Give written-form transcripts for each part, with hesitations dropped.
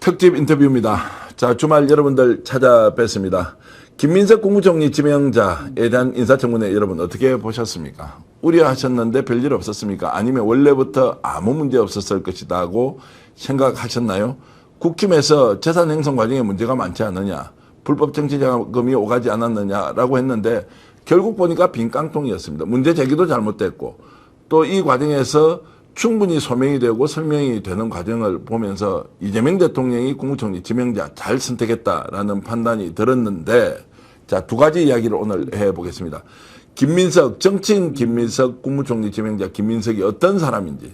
특집 인터뷰입니다. 자, 주말 여러분들 찾아뵙습니다. 김민석 국무총리 지명자에 대한 인사청문회 여러분 어떻게 보셨습니까? 우려하셨는데 별일 없었습니까? 아니면 원래부터 아무 문제 없었을 것이다 하고 생각하셨나요? 국힘에서 재산 행성 과정에 문제가 많지 않느냐, 불법 정치자금이 오가지 않았느냐라고 했는데 결국 보니까 빈 깡통이었습니다. 문제 제기도 잘못됐고 또 이 과정에서 충분히 소명이 되고 설명이 되는 과정을 보면서 이재명 대통령이 국무총리 지명자 잘 선택했다라는 판단이 들었는데, 자, 두 가지 이야기를 오늘 해보겠습니다. 김민석, 정치인 김민석 국무총리 지명자 김민석이 어떤 사람인지,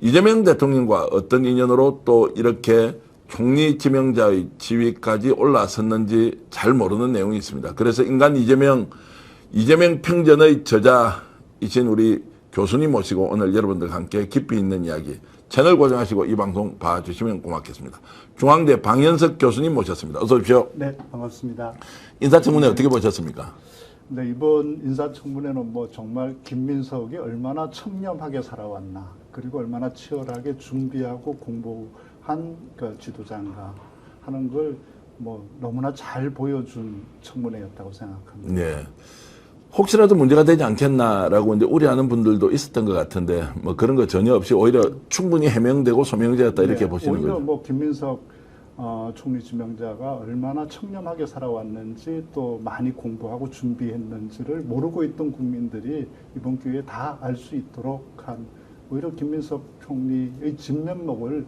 이재명 대통령과 어떤 인연으로 또 이렇게 총리 지명자의 지위까지 올라섰는지 잘 모르는 내용이 있습니다. 그래서 인간 이재명 평전의 저자이신 우리 교수님 모시고 오늘 여러분들과 함께 깊이 있는 이야기, 채널 고정하시고 이 방송 봐주시면 고맙겠습니다. 중앙대 방현석 교수님 모셨습니다. 어서 오십시오. 네, 반갑습니다. 인사청문회 어떻게 보셨습니까? 네, 이번 인사청문회는 뭐 정말 김민석이 얼마나 청렴하게 살아왔나, 그리고 얼마나 치열하게 준비하고 공부한 그 지도자인가 하는 걸 뭐 너무나 잘 보여준 청문회였다고 생각합니다. 네. 혹시라도 문제가 되지 않겠나라고 이제 우려하는 분들도 있었던 것 같은데 뭐 그런 거 전혀 없이 오히려 충분히 해명되고 소명되었다 이렇게 네, 보시는 오히려 거죠. 뭐 김민석 총리 지명자가 얼마나 청렴하게 살아왔는지 또 많이 공부하고 준비했는지를 모르고 있던 국민들이 이번 기회에 다 알 수 있도록 한, 오히려 김민석 총리의 진면목을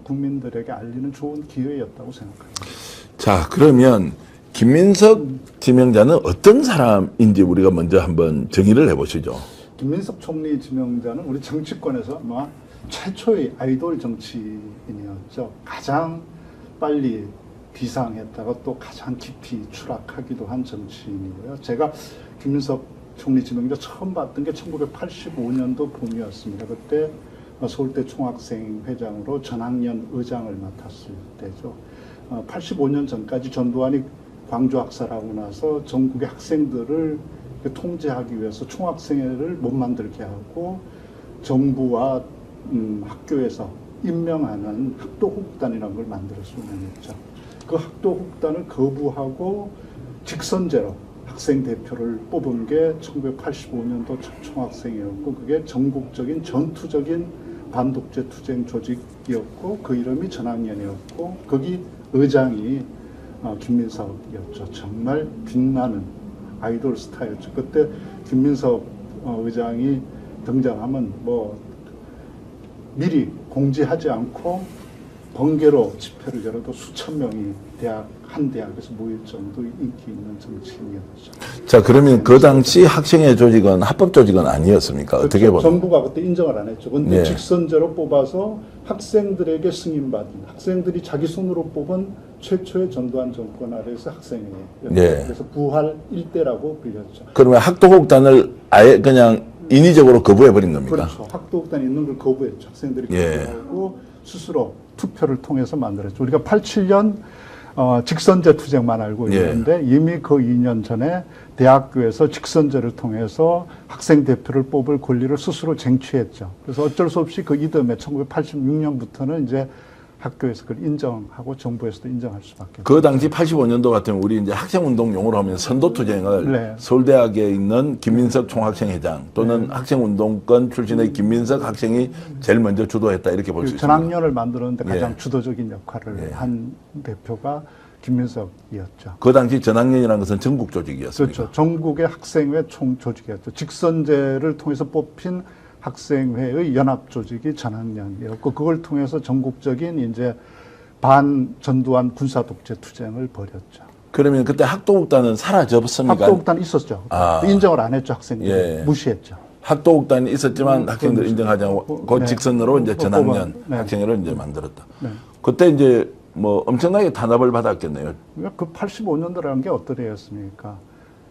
국민들에게 알리는 좋은 기회였다고 생각합니다. 자, 그러면 김민석 지명자는 어떤 사람인지 우리가 먼저 한번 정의를 해보시죠. 김민석 총리 지명자는 우리 정치권에서 아마 최초의 아이돌 정치인이었죠. 가장 빨리 비상했다가 또 가장 깊이 추락하기도 한 정치인이고요. 제가 김민석 총리 지명자 처음 봤던 게 1985년도 봄이었습니다. 그때 서울대 총학생회장으로 전학년 의장을 맡았을 때죠. 85년 전까지 전두환이 광주 학살하고 나서 전국의 학생들을 통제하기 위해서 총학생회를 못 만들게 하고 정부와 학교에서 임명하는 학도국단이라는 걸 만들어서 운영했죠. 그 학도국단을 거부하고 직선제로 학생 대표를 뽑은 게 1985년도 총학생회였고, 그게 전국적인 전투적인 반독재 투쟁 조직이었고, 그 이름이 전학년이었고, 거기 의장이 김민석이었죠. 정말 빛나는 아이돌 스타였죠. 그때 김민석 의장이 등장하면 뭐 미리 공지하지 않고 번개로 집회를 열어도 수천 명이 한 대학에서 모일 정도 인기 있는 정치인이었죠. 자, 그러면 그 당시 학생회 조직은 합법 조직은 아니었습니까? 그렇죠. 어떻게 보면 정부가 그때 인정을 안 했죠. 근데 네. 직선제로 뽑아서 학생들에게 승인받은, 학생들이 자기 손으로 뽑은 최초의 전두환 정권 아래에서 학생회였죠. 네. 그래서 부활 일대라고 불렸죠. 그러면 학도국단을 아예 그냥 인위적으로 거부해버린 겁니까? 그렇죠. 학도국단이 있는 걸 거부했죠. 학생들이 예. 거부하고 스스로 투표를 통해서 만들었죠. 우리가 87년 직선제 투쟁만 알고 있는데 이미 그 2년 전에 대학교에서 직선제를 통해서 학생 대표를 뽑을 권리를 스스로 쟁취했죠. 그래서 어쩔 수 없이 그 이듬해 1986년부터는 이제 학교에서 그걸 인정하고 정부에서도 인정할 수밖에 없죠. 그 당시 85년도 같으면 우리 이제 학생운동 용어로 하면 선도투쟁을 네. 서울대학에 있는 김민석 총학생회장 또는 학생운동권 출신의 김민석 학생이 제일 먼저 주도했다 이렇게 볼 수 있습니다. 전학년을 만드는데 가장 예. 주도적인 역할을 예. 한 대표가 김민석이었죠. 그 당시 전학년이라는 것은 전국 조직이었습니다. 그렇죠. 전국의 학생회 총 조직이었죠. 직선제를 통해서 뽑힌 학생회의 연합 조직이 전학년이었고, 그걸 통해서 전국적인 이제 반 전두환 군사 독재 투쟁을 벌였죠. 그러면 그때 학도국단은 사라졌습니까? 학도국단 있었죠. 인정을 안 했죠. 학생들이 예. 무시했죠. 학도국단이 있었지만 학생들 인정하지 않고 그 네. 직선으로 이제 전학년 네. 학생회를 이제 만들었다. 네. 그때 이제 뭐 엄청나게 탄압을 받았겠네요. 그 85년도라는 게 어떤 해였습니까?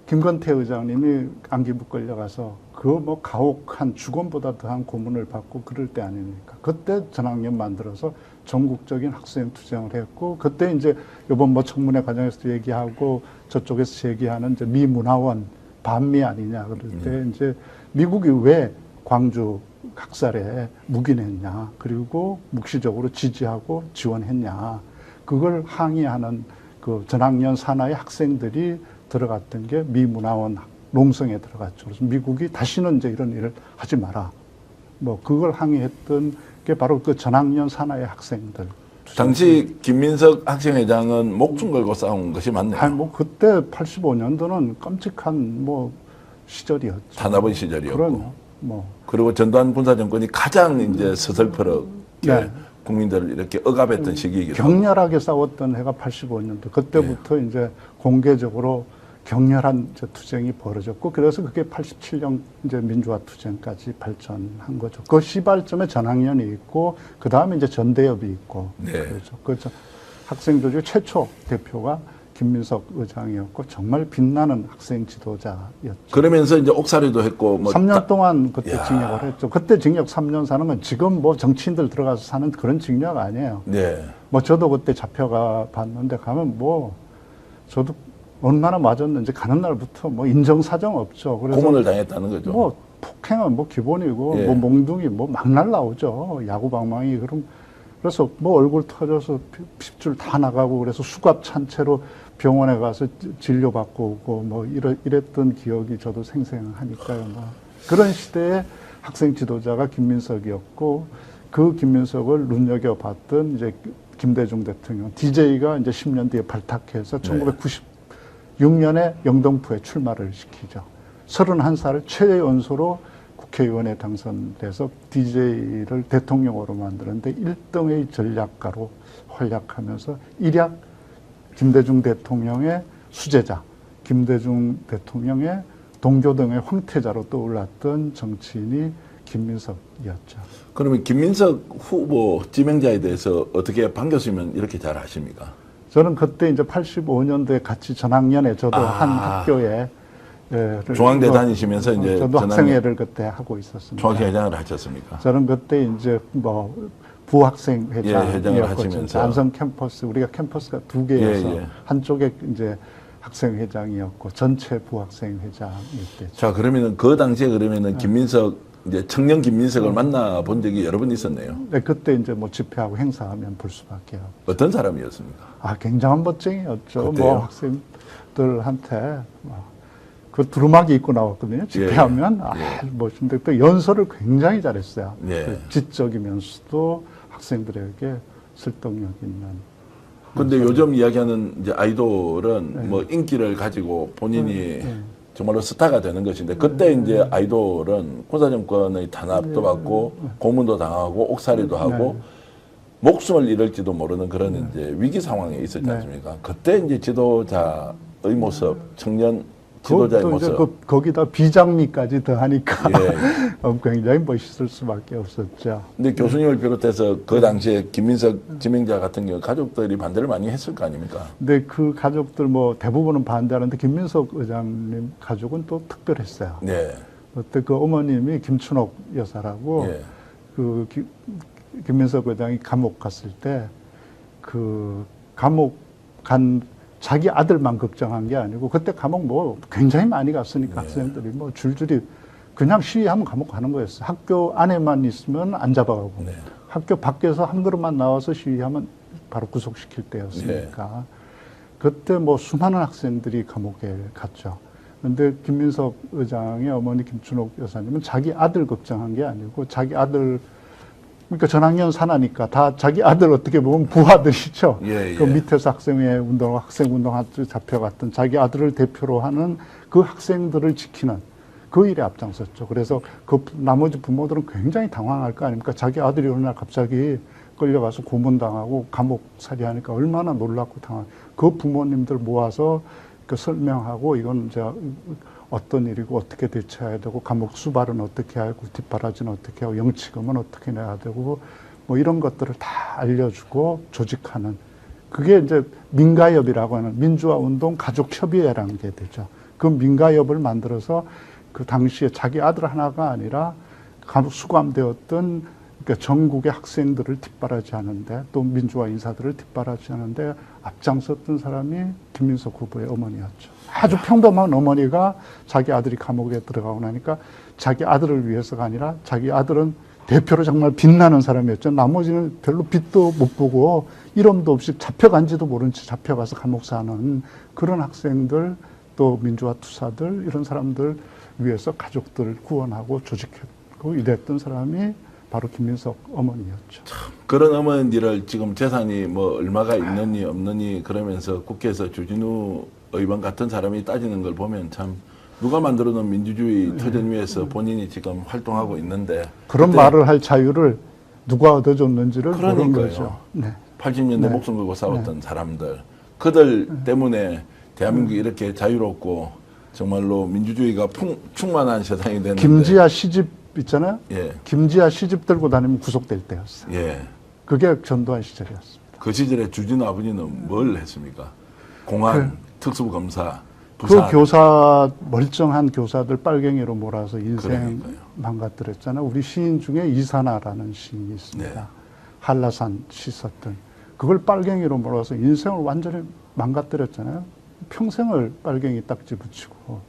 김건태 의장님이 안기부 끌려가서 그 뭐 가혹한 죽음보다 더한 고문을 받고 그럴 때 아닙니까? 그때 전학년 만들어서 전국적인 학생 투쟁을 했고, 그때 이제 이번 뭐 청문회 과정에서도 얘기하고 저쪽에서 얘기하는 이제 미 문화원 반미 아니냐 그럴 때 이제 미국이 왜 광주 학살에 묵인했냐, 그리고 묵시적으로 지지하고 지원했냐. 그걸 항의하는 그 전학년 산하의 학생들이 들어갔던 게 미 문화원 농성에 들어갔죠. 그래서 미국이 다시는 이제 이런 일을 하지 마라. 뭐 그걸 항의했던 게 바로 그 전학년 산하의 학생들. 당시 김민석 학생회장은 목숨 걸고 싸운 것이 맞네요. 아니 뭐 그때 85년도는 끔찍한 뭐 시절이었죠. 탄압의 시절이었고. 그럼요. 뭐 그리고 전두환 군사정권이 가장 이제 서슬퍼렇게 네. 국민들을 이렇게 억압했던 시기이기도 하고. 격렬하게 싸웠던 해가 85년도. 그때부터 이제 공개적으로 격렬한 이제 투쟁이 벌어졌고, 그래서 그게 87년 이제 민주화 투쟁까지 발전한 거죠. 그 시발점에 전학년이 있고, 그 다음에 이제 전대협이 있고, 네. 그렇죠. 그래서 학생들 최초 대표가 김민석 의장이었고, 정말 빛나는 학생 지도자였죠. 그러면서 이제 옥살이도 했고, 뭐 3년 동안 그때 야. 징역을 했죠. 그때 징역 3년 사는 건 지금 뭐 정치인들 들어가서 사는 그런 징역 아니에요. 네. 뭐 저도 그때 잡혀가 봤는데 가면 뭐 저도 얼마나 맞았는지 가는 날부터 뭐 인정사정 없죠. 그래서 고문을 당했다는 거죠. 뭐 폭행은 뭐 기본이고 예. 뭐 몽둥이 뭐 막 날라오죠. 야구 방망이 그래서 뭐 얼굴 터져서 핏줄 다 나가고 그래서 수갑 찬 채로 병원에 가서 진료받고 오고 뭐 이랬던 기억이 저도 생생하니까요. 뭐 그런 시대에 학생 지도자가 김민석이었고 그 김민석을 눈여겨봤던 이제 김대중 대통령, DJ가 이제 10년 뒤에 발탁해서 1996년에 영등포에 출마를 시키죠. 31살 최연소로 국회의원에 당선돼서 DJ를 대통령으로 만드는데 1등의 전략가로 활약하면서 일약 김대중 대통령의 수제자, 김대중 대통령의 동교 등의 황태자로 떠올랐던 정치인이 김민석이었죠. 그러면 김민석 후보 지명자에 대해서 어떻게 방 교수님은 이렇게 잘 아십니까? 저는 그때 이제 85년도에 같이 전학년에 저도 한 학교에 중앙대 다니시면서 이제 저도 학생회를 그때 하고 있었습니다. 중학교 회장을 하셨습니까? 저는 그때 이제 뭐 부학생 회장을 회장이었고 하시면서. 안성 캠퍼스 우리가 캠퍼스가 두 개여서 예, 예. 한쪽에 이제 학생 회장이었고 전체 부학생 회장이었대죠. 자, 그러면은 그 당시에 그러면은 김민석 이제 청년 김민석을 만나 본 적이 여러 번 있었네요. 네, 그때 이제 뭐 집회하고 행사하면 볼 수밖에 없죠. 어떤 사람이었습니까? 아, 굉장한 멋쟁이였죠. 그때요? 뭐 학생들한테 그 두루마기 입고 나왔거든요. 집회하면 예. 멋진데 또 연설을 굉장히 잘했어요. 예. 그 지적이면서도 학생들에게 설득력 있는. 근데 요즘 이야기하는 이제 아이돌은 뭐 인기를 가지고 본인이 정말로 스타가 되는 것인데 그때 이제 아이돌은 군사정권의 탄압도 받고 고문도 당하고 옥살이도 하고 목숨을 잃을지도 모르는 그런 이제 위기 상황에 있었지 않습니까? 그때 이제 지도자의 모습, 청년 지도자의 그것도 이제 모습. 거기다 비장미까지 더하니까 예. 굉장히 멋있을 수밖에 없었죠. 근데 교수님을 비롯해서 그 당시에 김민석 지명자 같은 경우 가족들이 반대를 많이 했을 거 아닙니까? 근데 그 가족들 뭐 대부분은 반대하는데 김민석 의장님 가족은 또 특별했어요. 네. 그때 그 어머님이 김춘옥 여사라고 예. 그 김민석 의장이 감옥 갔을 때 그 감옥 간 자기 아들만 걱정한 게 아니고 그때 감옥 뭐 굉장히 많이 갔으니까 학생들이 뭐 줄줄이 그냥 시위하면 감옥 가는 거였어요. 학교 안에만 있으면 안 잡아가고 네. 학교 밖에서 한 걸음만 나와서 시위하면 바로 구속시킬 때였으니까 그때 뭐 수많은 학생들이 감옥에 갔죠. 그런데 김민석 의장의 어머니 김춘옥 여사님은 자기 아들 걱정한 게 아니고 자기 아들 그러니까 전학년 사나니까 다 자기 아들 어떻게 보면 부하들이죠. 예, 그 예. 밑에서 학생회 운동, 학생운동 잡혀갔던 자기 아들을 대표로 하는 그 학생들을 지키는 그 일에 앞장섰죠. 그래서 그 나머지 부모들은 굉장히 당황할 거 아닙니까? 자기 아들이 어느 날 갑자기 끌려가서 고문당하고 감옥살이 하니까 얼마나 놀랍고 그 부모님들 모아서 그 설명하고 이건 이제 어떤 일이고 어떻게 대처해야 되고 감옥 수발은 어떻게 하고 뒷바라지는 어떻게 하고 영치금은 어떻게 내야 되고 뭐 이런 것들을 다 알려주고 조직하는 그게 이제 민가협이라고 하는 민주화운동 가족협의회라는 게 되죠. 그 민가협을 만들어서 그 당시에 자기 아들 하나가 아니라 수감되었던 그러니까 전국의 학생들을 뒷바라지하는데 또 민주화 인사들을 뒷바라지하는데 앞장섰던 사람이 김민석 후보의 어머니였죠. 아주 평범한 어머니가 자기 아들이 감옥에 들어가고 나니까 자기 아들을 위해서가 아니라 자기 아들은 대표로 정말 빛나는 사람이었죠. 나머지는 별로 빛도 못 보고 이름도 없이 잡혀간지도 모른 채 잡혀가서 감옥 사는 그런 학생들, 또 민주화 투사들, 이런 사람들 위해서 가족들을 구원하고 조직했고 이랬던 사람이 바로 김민석 어머니였죠. 그런 어머니를 지금 재산이 뭐 얼마가 있느니 없느니 그러면서 국회에서 주진우 의원 같은 사람이 따지는 걸 보면 참 누가 만들어놓은 민주주의 터전 위에서 본인이 지금 활동하고 있는데 그런 그때 말을 할 자유를 누가 얻어줬는지를 모르는 그러니까요. 거죠. 네. 80년대 네. 목숨 걸고 싸웠던 사람들 그들 때문에 대한민국이 이렇게 자유롭고 정말로 민주주의가 충만한 세상이 됐는데 김지아 시집 있잖아요. 예. 김지아 시집 들고 다니면 구속될 때였어요. 예. 그게 전두환 시절이었습니다. 그 시절에 주진우 아버지는 뭘 했습니까? 공안, 특수부 검사, 그 부산. 교사 멀쩡한 교사들 빨갱이로 몰아서 인생 그러니까요. 망가뜨렸잖아요. 우리 시인 중에 이산화라는 시인이 있습니다. 네. 한라산 시 썼던 그걸 빨갱이로 몰아서 인생을 완전히 망가뜨렸잖아요. 평생을 빨갱이 딱지 붙이고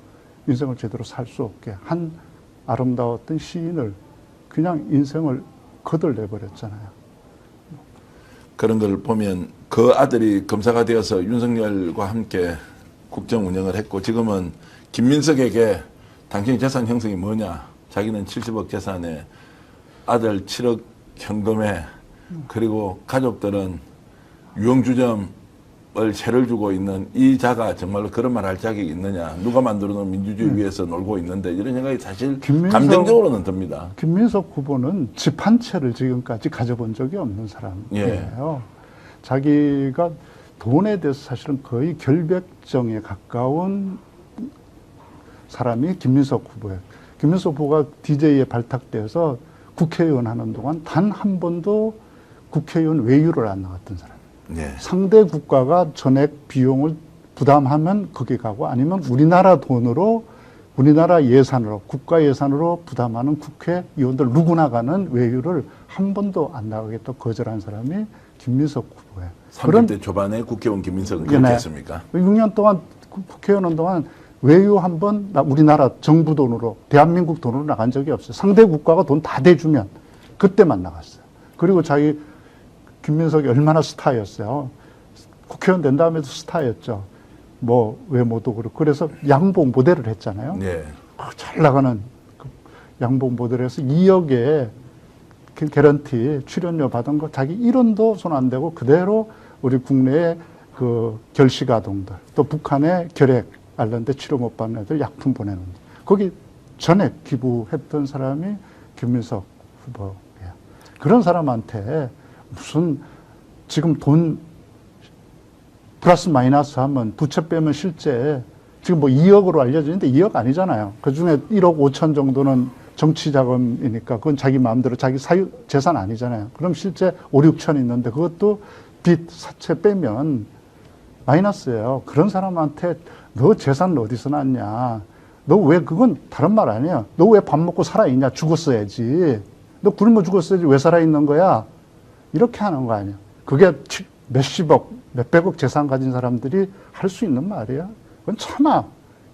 인생을 제대로 살 수 없게 한 아름다웠던 시인을 그냥 인생을 거덜내버렸잖아요. 그런 걸 보면 그 아들이 검사가 되어서 윤석열과 함께 국정 운영을 했고 지금은 김민석에게 당신 재산 형성이 뭐냐? 자기는 70억 재산에 아들 7억 현금에 그리고 가족들은 유흥주점을 세를 주고 있는 이 자가 정말로 그런 말 할 자격이 있느냐? 누가 만들어 놓은 민주주의 위에서 놀고 있는데 이런 생각이 사실 감정적으로는 듭니다. 김민석 후보는 집 한 채를 지금까지 가져본 적이 없는 사람이에요. 자기가 돈에 대해서 사실은 거의 결백정에 가까운 사람이 김민석 후보예요. 김민석 후보가 DJ에 발탁돼서 국회의원 하는 동안 단 한 번도 국회의원 외유를 안 나갔던 사람. 네. 상대 국가가 전액 비용을 부담하면 거기 가고 아니면 우리나라 돈으로 우리나라 예산으로 국가 예산으로 부담하는 국회의원들 누구나 가는 외유를 한 번도 안 나가겠다 거절한 사람이 김민석 후보예요. 30대 초반에 국회의원 김민석은 그렇게 했습니까? 6년 동안 국회의원 동안 외유 한 번 우리나라 정부 돈으로 대한민국 돈으로 나간 적이 없어요. 상대 국가가 돈 다 대주면 그때만 나갔어요. 그리고 자기 김민석이 얼마나 스타였어요. 국회의원 된 다음에도 스타였죠. 뭐 외모도 그렇고 그래서 양복 모델을 했잖아요. 네. 잘 나가는 그 양복 모델에서 2억에 개런티 출연료 받은 거 자기 1원도 손 안 대고 그대로 우리 국내의 그 결식아동들 또 북한의 결핵 앓는데 치료 못 받는 애들 약품 보내는 거기 전액 기부했던 사람이 김민석 후보예요. 그런 사람한테 무슨 지금 돈 플러스 마이너스 하면 부채 빼면 실제 지금 뭐 2억으로 알려지는데 2억 아니잖아요. 그 중에 1억 5천 정도는 정치 자금이니까 그건 자기 마음대로 자기 사유 재산 아니잖아요. 그럼 실제 5, 6천 있는데 그것도 빚 사채 빼면 마이너스예요. 그런 사람한테 너 재산 어디서 났냐? 너 왜 그건 다른 말 아니야. 너 왜 밥 먹고 살아있냐? 죽었어야지. 너 굶어 죽었어야지 왜 살아있는 거야? 이렇게 하는 거 아니야. 그게 몇십억, 몇백억 재산 가진 사람들이 할 수 있는 말이야. 그건 차마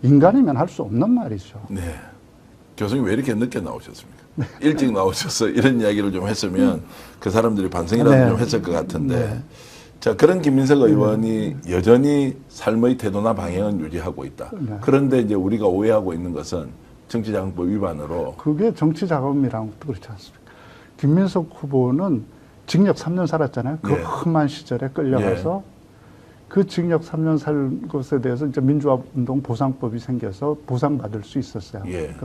인간이면 할 수 없는 말이죠. 네. 교수님 왜 이렇게 늦게 나오셨습니까? 일찍 나오셔서 이런 이야기를 좀 했으면 그 사람들이 반성이라도 네. 좀 했을 것 같은데. 네. 자, 그런 김민석 의원이 여전히 삶의 태도나 방향은 유지하고 있다. 네. 그런데 이제 우리가 오해하고 있는 것은 정치자금법 위반으로 그게 정치 자금이라는 것도 그렇지 않습니까? 김민석 후보는 징역 3년 살았잖아요. 그 네. 험한 시절에 끌려가서 그 징역 3년 살 것에 대해서 이제 민주화운동 보상법이 생겨서 보상받을 수 있었어요. 예.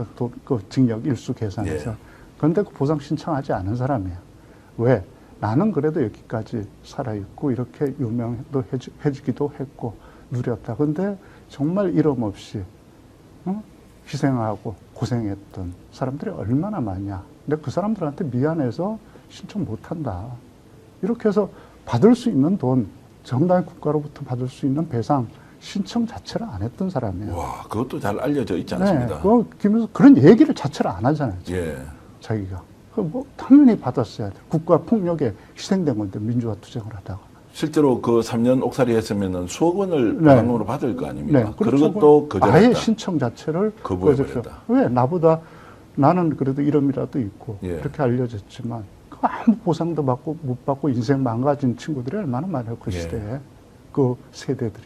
그 징역 일수 계산해서. 예. 그런데 그 보상 신청하지 않은 사람이에요. 왜? 나는 그래도 여기까지 살아있고 이렇게 유명도 해주기도 했고 누렸다. 근데 정말 이름 없이 희생하고 고생했던 사람들이 얼마나 많냐. 근데 그 사람들한테 미안해서 신청 못한다. 이렇게 해서 받을 수 있는 돈, 정당의 국가로부터 받을 수 있는 배상 신청 자체를 안 했던 사람이에요. 와, 그것도 잘 알려져 있지 않습니다. 네, 김민석 그런 얘기를 자체를 안 하잖아요. 예. 자기가. 뭐 당연히 받았어야 돼. 국가 폭력에 희생된 건데 민주화 투쟁을 하다가. 실제로 그 3년 옥살이 했으면은 수억 원을 네. 보상금으로 받을 거 아닙니까? 네, 그렇죠. 그것도 거절했다. 아예 신청 자체를 거부해버렸다. 왜 나보다 나는 그래도 이름이라도 있고 예. 그렇게 알려졌지만 그 아무 보상도 받고 못 받고 인생 망가진 친구들이 얼마나 많아요. 그 예. 시대에. 그 세대들이.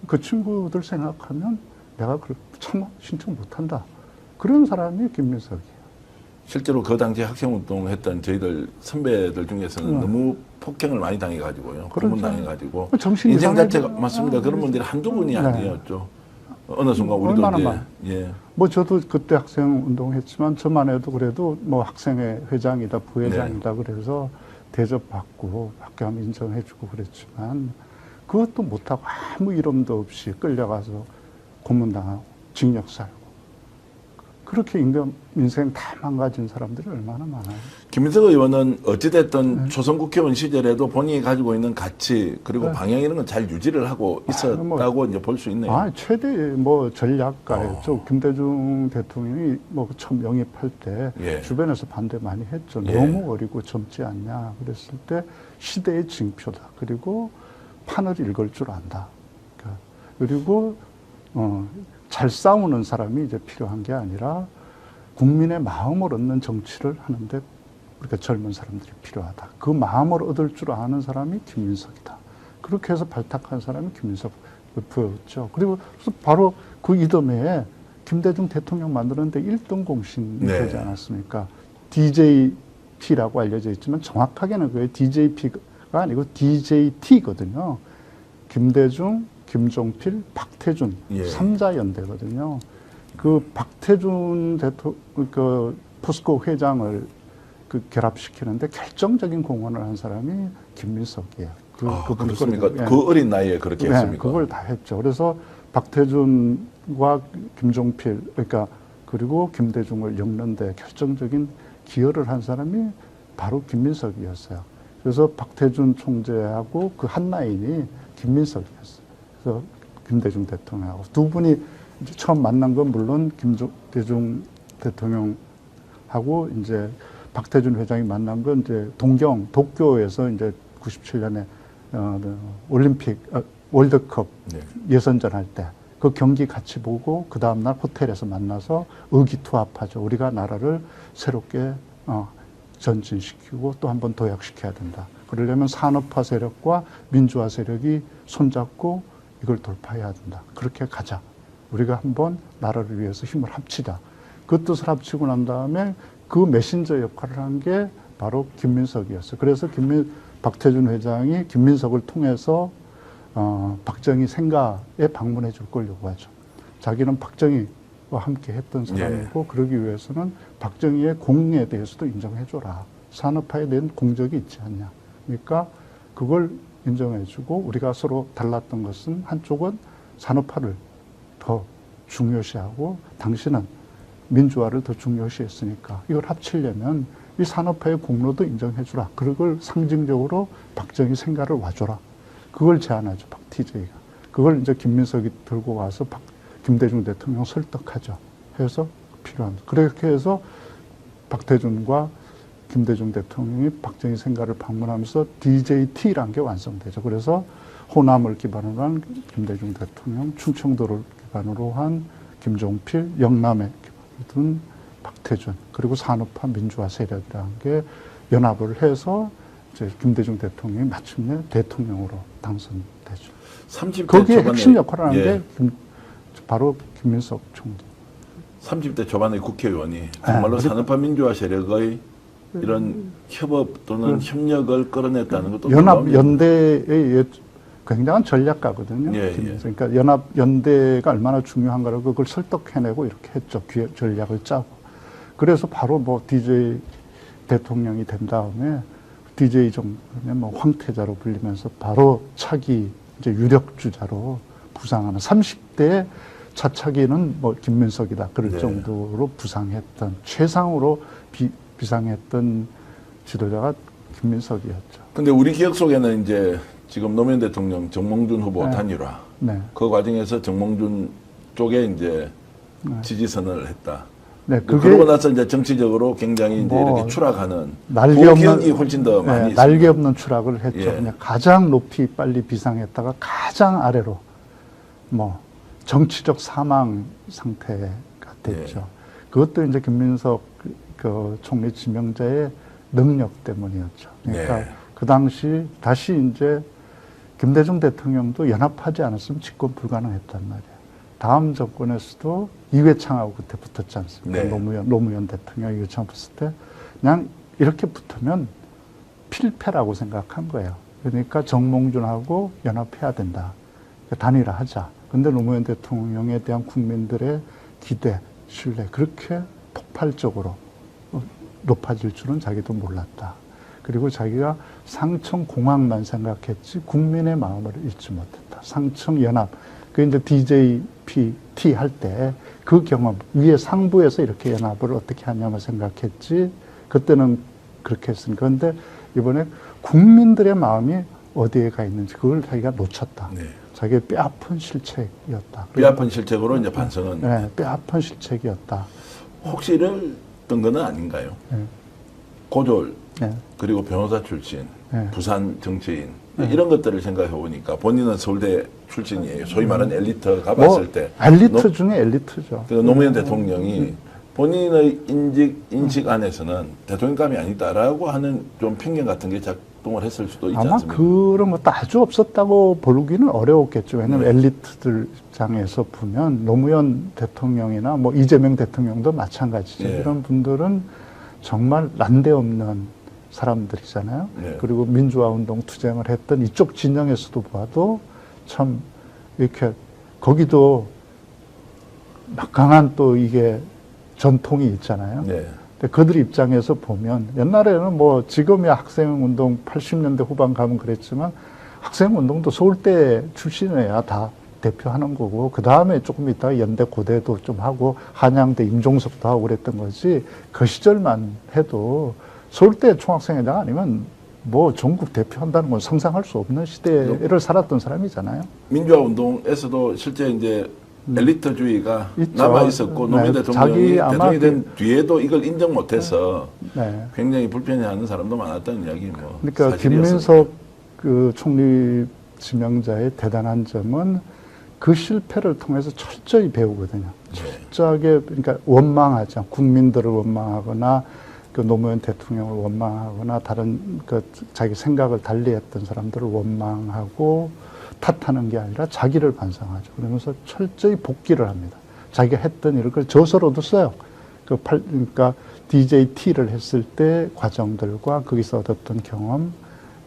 그 친구들 생각하면 내가 참 신청 못한다. 그런 사람이 김민석이에요. 실제로 그 당시 학생운동 했던 저희들 선배들 중에서는 네. 너무 폭행을 많이 당해가지고요. 그렇죠. 고문당해가지고. 정신 인생 이상해져. 자체가, 맞습니다. 그런 분들이 한두 분이 네. 아니었죠. 어느 순간 우리도 얼마나 이제, 많아. 예. 뭐 저도 그때 학생 운동했지만 저만 해도 그래도 뭐 학생회 회장이다 부회장이다 그래서 대접받고 학교함 인정해주고 그랬지만 그것도 못하고 아무 이름도 없이 끌려가서 고문당하고 징역 살고 그렇게 인생 다 망가진 사람들이 얼마나 많아요. 김민석 의원은 어찌됐든 초선 국회의원 시절에도 본인이 가지고 있는 가치 그리고 네. 방향 이런 건 잘 유지를 하고 있었다고 이제 볼 수 있네요. 최대 뭐 전략가였죠. 김대중 대통령이 뭐 처음 영입할 때 예. 주변에서 반대 많이 했죠. 예. 너무 어리고 젊지 않냐 그랬을 때 시대의 징표다. 그리고 판을 읽을 줄 안다. 그리고 잘 싸우는 사람이 이제 필요한 게 아니라 국민의 마음을 얻는 정치를 하는데 우리가 젊은 사람들이 필요하다. 그 마음을 얻을 줄 아는 사람이 김민석이다. 그렇게 해서 발탁한 사람이 김민석 보였죠. 그리고 바로 그 이듬해에 김대중 대통령 만드는데 1등 공신이 네. 되지 않았습니까? DJT라고 알려져 있지만 정확하게는 그게 DJP가 아니고 DJT거든요. 김대중, 김종필, 박태준 예. 3자 연대거든요. 그 박태준 그 포스코 회장을 결합시키는데 결정적인 공헌을 한 사람이 김민석이에요. 그렇습니까? 예. 그 어린 나이에 그렇게 네, 했습니까? 그걸 다 했죠. 그래서 박태준과 김종필, 그러니까 그리고 김대중을 엮는데 결정적인 기여를 한 사람이 바로 김민석이었어요. 그래서 박태준 총재하고 그 한 라인이 김민석이었어요. 그래서 김대중 대통령하고 두 분이 이제 처음 만난 건 물론 김대중 대통령하고 이제 박태준 회장이 만난 건 이제 도쿄에서 이제 97년에 올림픽 월드컵 네. 예선전 할 때 그 경기 같이 보고 그 다음 날 호텔에서 만나서 의기투합하죠. 우리가 나라를 새롭게 전진시키고 또 한 번 도약시켜야 된다. 그러려면 산업화 세력과 민주화 세력이 손잡고 이걸 돌파해야 된다. 그렇게 가자. 우리가 한번 나라를 위해서 힘을 합치자. 그 뜻을 합치고 난 다음에 그 메신저 역할을 한 게 바로 김민석이었어요. 그래서 박태준 회장이 김민석을 통해서 박정희 생가에 방문해 줄 걸 요구하죠. 자기는 박정희와 함께 했던 사람이고 그러기 위해서는 박정희의 공에 대해서도 인정해 줘라. 산업화에 대한 공적이 있지 않냐. 그러니까 그걸 인정해 주고 우리가 서로 달랐던 것은 한쪽은 산업화를 더 중요시하고 당신은 민주화를 더 중요시했으니까 이걸 합치려면 이 산업화의 공로도 인정해 주라. 그걸 상징적으로 박정희 생가를 와줘라. 그걸 제안하죠. TJ가. 그걸 이제 김민석이 들고 와서 김대중 대통령 설득하죠. 해서 필요합니다. 그렇게 해서 박태준과 김대중 대통령이 박정희 생가를 방문하면서 DJT라는 게 완성되죠. 그래서 호남을 기반으로 한 김대중 대통령, 충청도를 기반으로 한 김종필, 영남에 기반으로 둔 박태준, 그리고 산업화 민주화 세력이라는 게 연합을 해서 이제 김대중 대통령이 마침내 대통령으로 당선되죠. 30대 거기에 초반에, 핵심 역할을 하는 예. 게 바로 김민석 총리. 30대 초반의 국회의원이 정말로 산업화 민주화 세력의 이런 협업 또는 협력을 끌어냈다는 것도 연합연대의 굉장한 전략가거든요. 예, 그러니까 연합연대가 얼마나 중요한가를 그걸 설득해내고 이렇게 했죠. 전략을 짜고. 그래서 바로 뭐 DJ 대통령이 된 다음에 DJ 정부는 뭐 황태자로 불리면서 바로 차기 이제 유력주자로 부상하는 30대 차차기는 뭐 김민석이다. 그럴 네. 정도로 부상했던 최상으로 비상했던 지도자가 김민석이었죠. 근데 우리 기억 속에는 이제 지금 노무현 대통령 정몽준 후보 네. 단일화. 네. 그 과정에서 정몽준 쪽에 이제 지지선을 했다. 네, 그러고 나서 이제 정치적으로 굉장히 이제 이렇게 추락하는 그 기억이 훨씬 더 많이 있습니다. 날개 없는 추락을 했죠. 예. 그냥 가장 높이 빨리 비상했다가 가장 아래로 뭐 정치적 사망 상태가 됐죠. 예. 그것도 이제 김민석 그 총리 지명자의 능력 때문이었죠. 그러니까 네. 그 당시 다시 이제 김대중 대통령도 연합하지 않았으면 집권 불가능했단 말이에요. 다음 정권에서도 이회창하고 그때 붙었지 않습니까? 네. 노무현 대통령 이회창 붙을 때 그냥 이렇게 붙으면 필패라고 생각한 거예요. 그러니까 정몽준하고 연합해야 된다. 단일화하자. 근데 노무현 대통령에 대한 국민들의 기대, 신뢰 그렇게 폭발적으로 높아질 줄은 자기도 몰랐다. 그리고 자기가 상청공학만 생각했지 국민의 마음을 읽지 못했다. 상청연합. 그 이제 DJPT 할 때 그 경험, 위에 상부에서 이렇게 연합을 어떻게 하냐고 생각했지. 그때는 그렇게 했으니까. 그런데 이번에 국민들의 마음이 어디에 가 있는지 그걸 자기가 놓쳤다. 네. 자기의 뼈아픈 실책이었다. 뼈아픈 실책으로 이제 반성은 네, 뼈아픈 실책이었다. 혹시 이런 거는 아닌가요? 네. 고졸 네. 그리고 변호사 출신, 네. 부산 정치인 이런 것들을 생각해 보니까 본인은 서울대 출신이에요. 소위 말하는 엘리트가 봤을 때 엘리트 중에 엘리트죠. 그 노무현 대통령이 본인의 인식 안에서는 대통령감이 아니다라고 하는 좀 편견 같은 게 작동을 했을 수도 있지 아마 않습니까? 그런 것도 아주 없었다고 보기는 어려웠겠죠. 왜냐하면 엘리트들 입장에서 보면 노무현 대통령이나 뭐 이재명 대통령도 마찬가지죠. 예. 이런 분들은 정말 난데없는 사람들이잖아요. 네. 그리고 민주화 운동 투쟁을 했던 이쪽 진영에서도 봐도 참 이렇게 거기도 막강한 또 이게 전통이 있잖아요. 네. 근데 그들 입장에서 보면 옛날에는 뭐 지금의 학생운동 80년대 후반 가면 그랬지만 학생운동도 서울대 출신이야 다 대표하는 거고 그 다음에 조금 있다가 연대 고대도 좀 하고 한양대 임종석도 하고 그랬던 거지 그 시절만 해도 서울대 총학생회장 아니면 뭐 전국 대표한다는 건 상상할 수 없는 시대를 살았던 사람이잖아요. 민주화 운동에서도 실제 이제 엘리트주의가 있죠. 남아 있었고 네, 노무현 자기 대통령이 아마 대통령이 된 뒤에도 이걸 인정 못해서 네. 굉장히 불편해하는 사람도 많았다는 이야기 뭐 그러니까 사실이었습니다. 김민석 그 총리 지명자의 대단한 점은 그 실패를 통해서 철저히 배우거든요. 철저하게 그러니까 원망하지 않고 국민들을 원망하거나 그 노무현 대통령을 원망하거나 다른 그 자기 생각을 달리했던 사람들을 원망하고 탓하는 게 아니라 자기를 반성하죠. 그러면서 철저히 복귀를 합니다. 자기가 했던 일을 그 저서로도 써요. 그러니까 DJT를 했을 때 과정들과 거기서 얻었던 경험,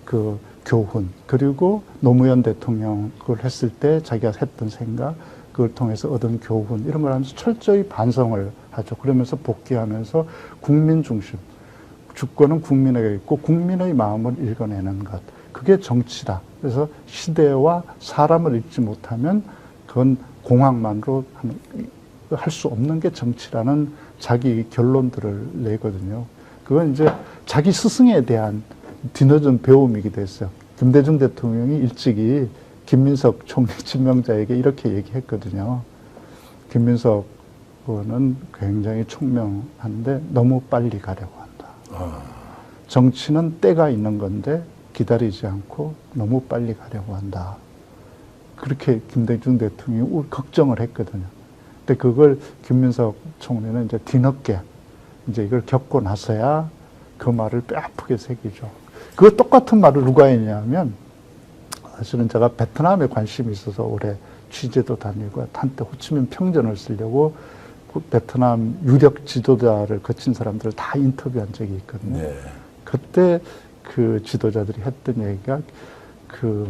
그 교훈, 그리고 노무현 대통령 그걸 했을 때 자기가 했던 생각, 그걸 통해서 얻은 교훈 이런 걸 하면서 철저히 반성을 하죠. 그러면서 복귀하면서 국민 중심, 주권은 국민에게 있고 국민의 마음을 읽어내는 것. 그게 정치다. 그래서 시대와 사람을 읽지 못하면 그건 공학만으로 할 수 없는 게 정치라는 자기 결론들을 내거든요. 그건 이제 자기 스승에 대한 뒤늦은 배움이기도 했어요. 김대중 대통령이 일찍이 김민석 총리 지명자에게 이렇게 얘기했거든요. 김민석 의원은 굉장히 총명한데 너무 빨리 가려고 한다. 정치는 때가 있는 건데 기다리지 않고 너무 빨리 가려고 한다. 그렇게 김대중 대통령이 걱정을 했거든요. 근데 그걸 김민석 총리는 이제 뒤늦게 이제 이걸 겪고 나서야 그 말을 뼈아프게 새기죠. 그 똑같은 말을 누가 했냐면 사실은 제가 베트남에 관심이 있어서 올해 취재도 다니고 한때 호치민 평전을 쓰려고 베트남 유력 지도자를 거친 사람들을 다 인터뷰한 적이 있거든요. 네. 그때 그 지도자들이 했던 얘기가 그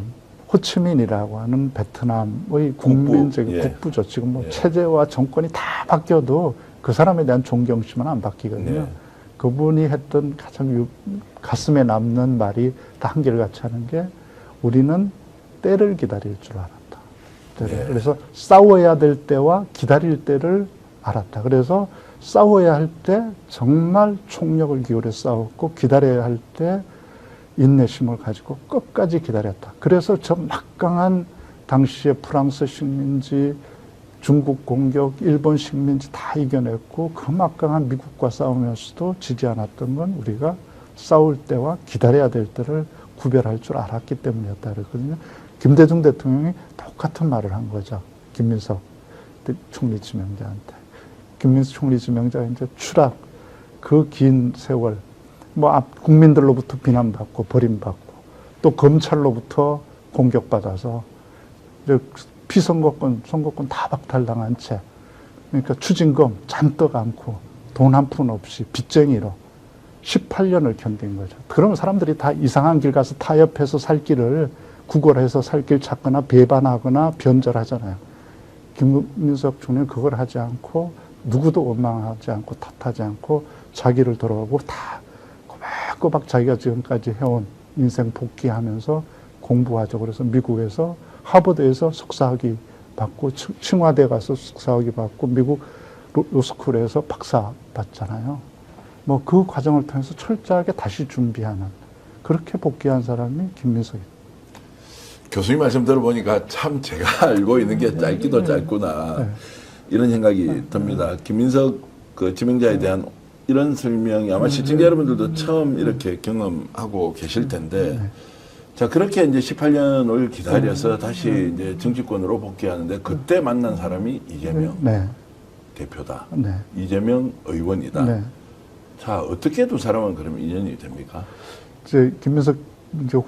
호치민이라고 하는 베트남의 국민적인 국부죠. 지금 뭐 체제와 정권이 다 바뀌어도 그 사람에 대한 존경심은 안 바뀌거든요. 네. 그분이 했던 가장 가슴에 남는 말이 다 한결같이 하는 게 우리는 때를 기다릴 줄 알았다. 때를. 그래서 싸워야 될 때와 기다릴 때를 알았다. 그래서 싸워야 할 때 정말 총력을 기울여 싸웠고 기다려야 할 때 인내심을 가지고 끝까지 기다렸다. 그래서 저 막강한 당시에 프랑스 식민지, 중국 공격, 일본 식민지 다 이겨냈고 그 막강한 미국과 싸우면서도 지지 않았던 건 우리가 싸울 때와 기다려야 될 때를 구별할 줄 알았기 때문이었다 그랬거든요. 김대중 대통령이 똑같은 말을 한 거죠. 김민석 총리 지명자한테. 김민수 총리 지명자가 이제 추락, 그 긴 세월, 뭐 국민들로부터 비난받고 버림받고 또 검찰로부터 공격받아서 이제 피선거권, 선거권 다 박탈당한 채, 그러니까 추징금 잔뜩 안고 돈 한 푼 없이 빚쟁이로 18년을 견딘 거죠. 그러면 사람들이 다 이상한 길 가서 타협해서 살 길을 구걸해서 살 길 찾거나 배반하거나 변절하잖아요. 김민석 총리는 그걸 하지 않고 누구도 원망하지 않고 탓하지 않고 자기를 돌아보고 다 꼬박꼬박 자기가 지금까지 해온 인생 복귀하면서 공부하죠. 그래서 미국에서 하버드에서 석사학위 받고 칭화대 가서 석사학위 받고 미국 로스쿨에서 박사 받잖아요. 뭐 그 과정을 통해서 철저하게 다시 준비하는 그렇게 복귀한 사람이 김민석입니다. 교수님 말씀 들어보니까 참 제가 알고 있는 게 짧기도 짧구나 네. 이런 생각이 듭니다. 김민석 그 지명자에 대한 이런 설명이 아마 시청자 여러분들도 처음 이렇게 경험하고 계실 텐데 자 그렇게 이제 18년을 기다려서 다시 이제 정치권으로 복귀하는데 그때 만난 사람이 이재명 네. 대표다. 네. 이재명 의원이다. 네. 자 어떻게 두 사람은 그럼 인연이 됩니까? 이제 김민석 이제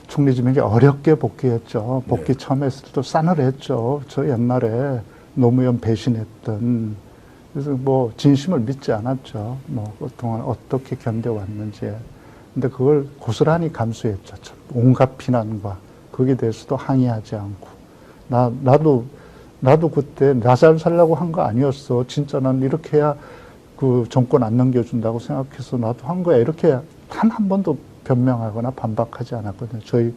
총리 지명이 어렵게 복귀했죠. 복귀 처음 했을 때도 싸늘했죠. 저 옛날에 노무현 배신했던, 그래서 뭐 진심을 믿지 않았죠. 뭐 그동안 어떻게 견뎌왔는지. 근데 그걸 고스란히 감수했죠. 온갖 비난과 거기에 대해서도 항의하지 않고. 나도 그때 나 잘 살려고 한 거 아니었어. 진짜 난 이렇게 해야 그 정권 안 넘겨준다고 생각해서 나도 한 거야. 이렇게 단 한 번도 변명하거나 반박하지 않았거든요. 저희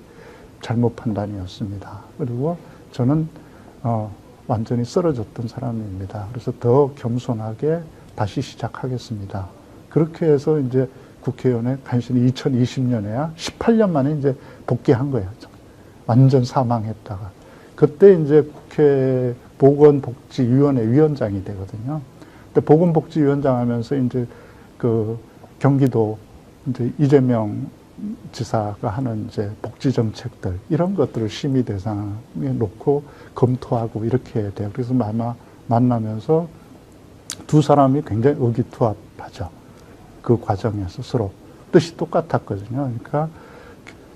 잘못 판단이었습니다. 그리고 저는 완전히 쓰러졌던 사람입니다. 그래서 더 겸손하게 다시 시작하겠습니다. 그렇게 해서 이제 국회의원에 간신히 2020년에야 18년 만에 이제 복귀한 거예요. 완전 사망했다가. 그때 이제 국회 보건복지위원회 위원장이 되거든요. 근데 보건복지위원장 하면서 이제 그 경기도 이제 이재명 지사가 하는 이제 복지 정책들 이런 것들을 심의 대상에 놓고 검토하고 이렇게 해야 돼요. 그래서 아마 만나면서 두 사람이 굉장히 의기투합하죠. 그 과정에서 서로 뜻이 똑같았거든요. 그러니까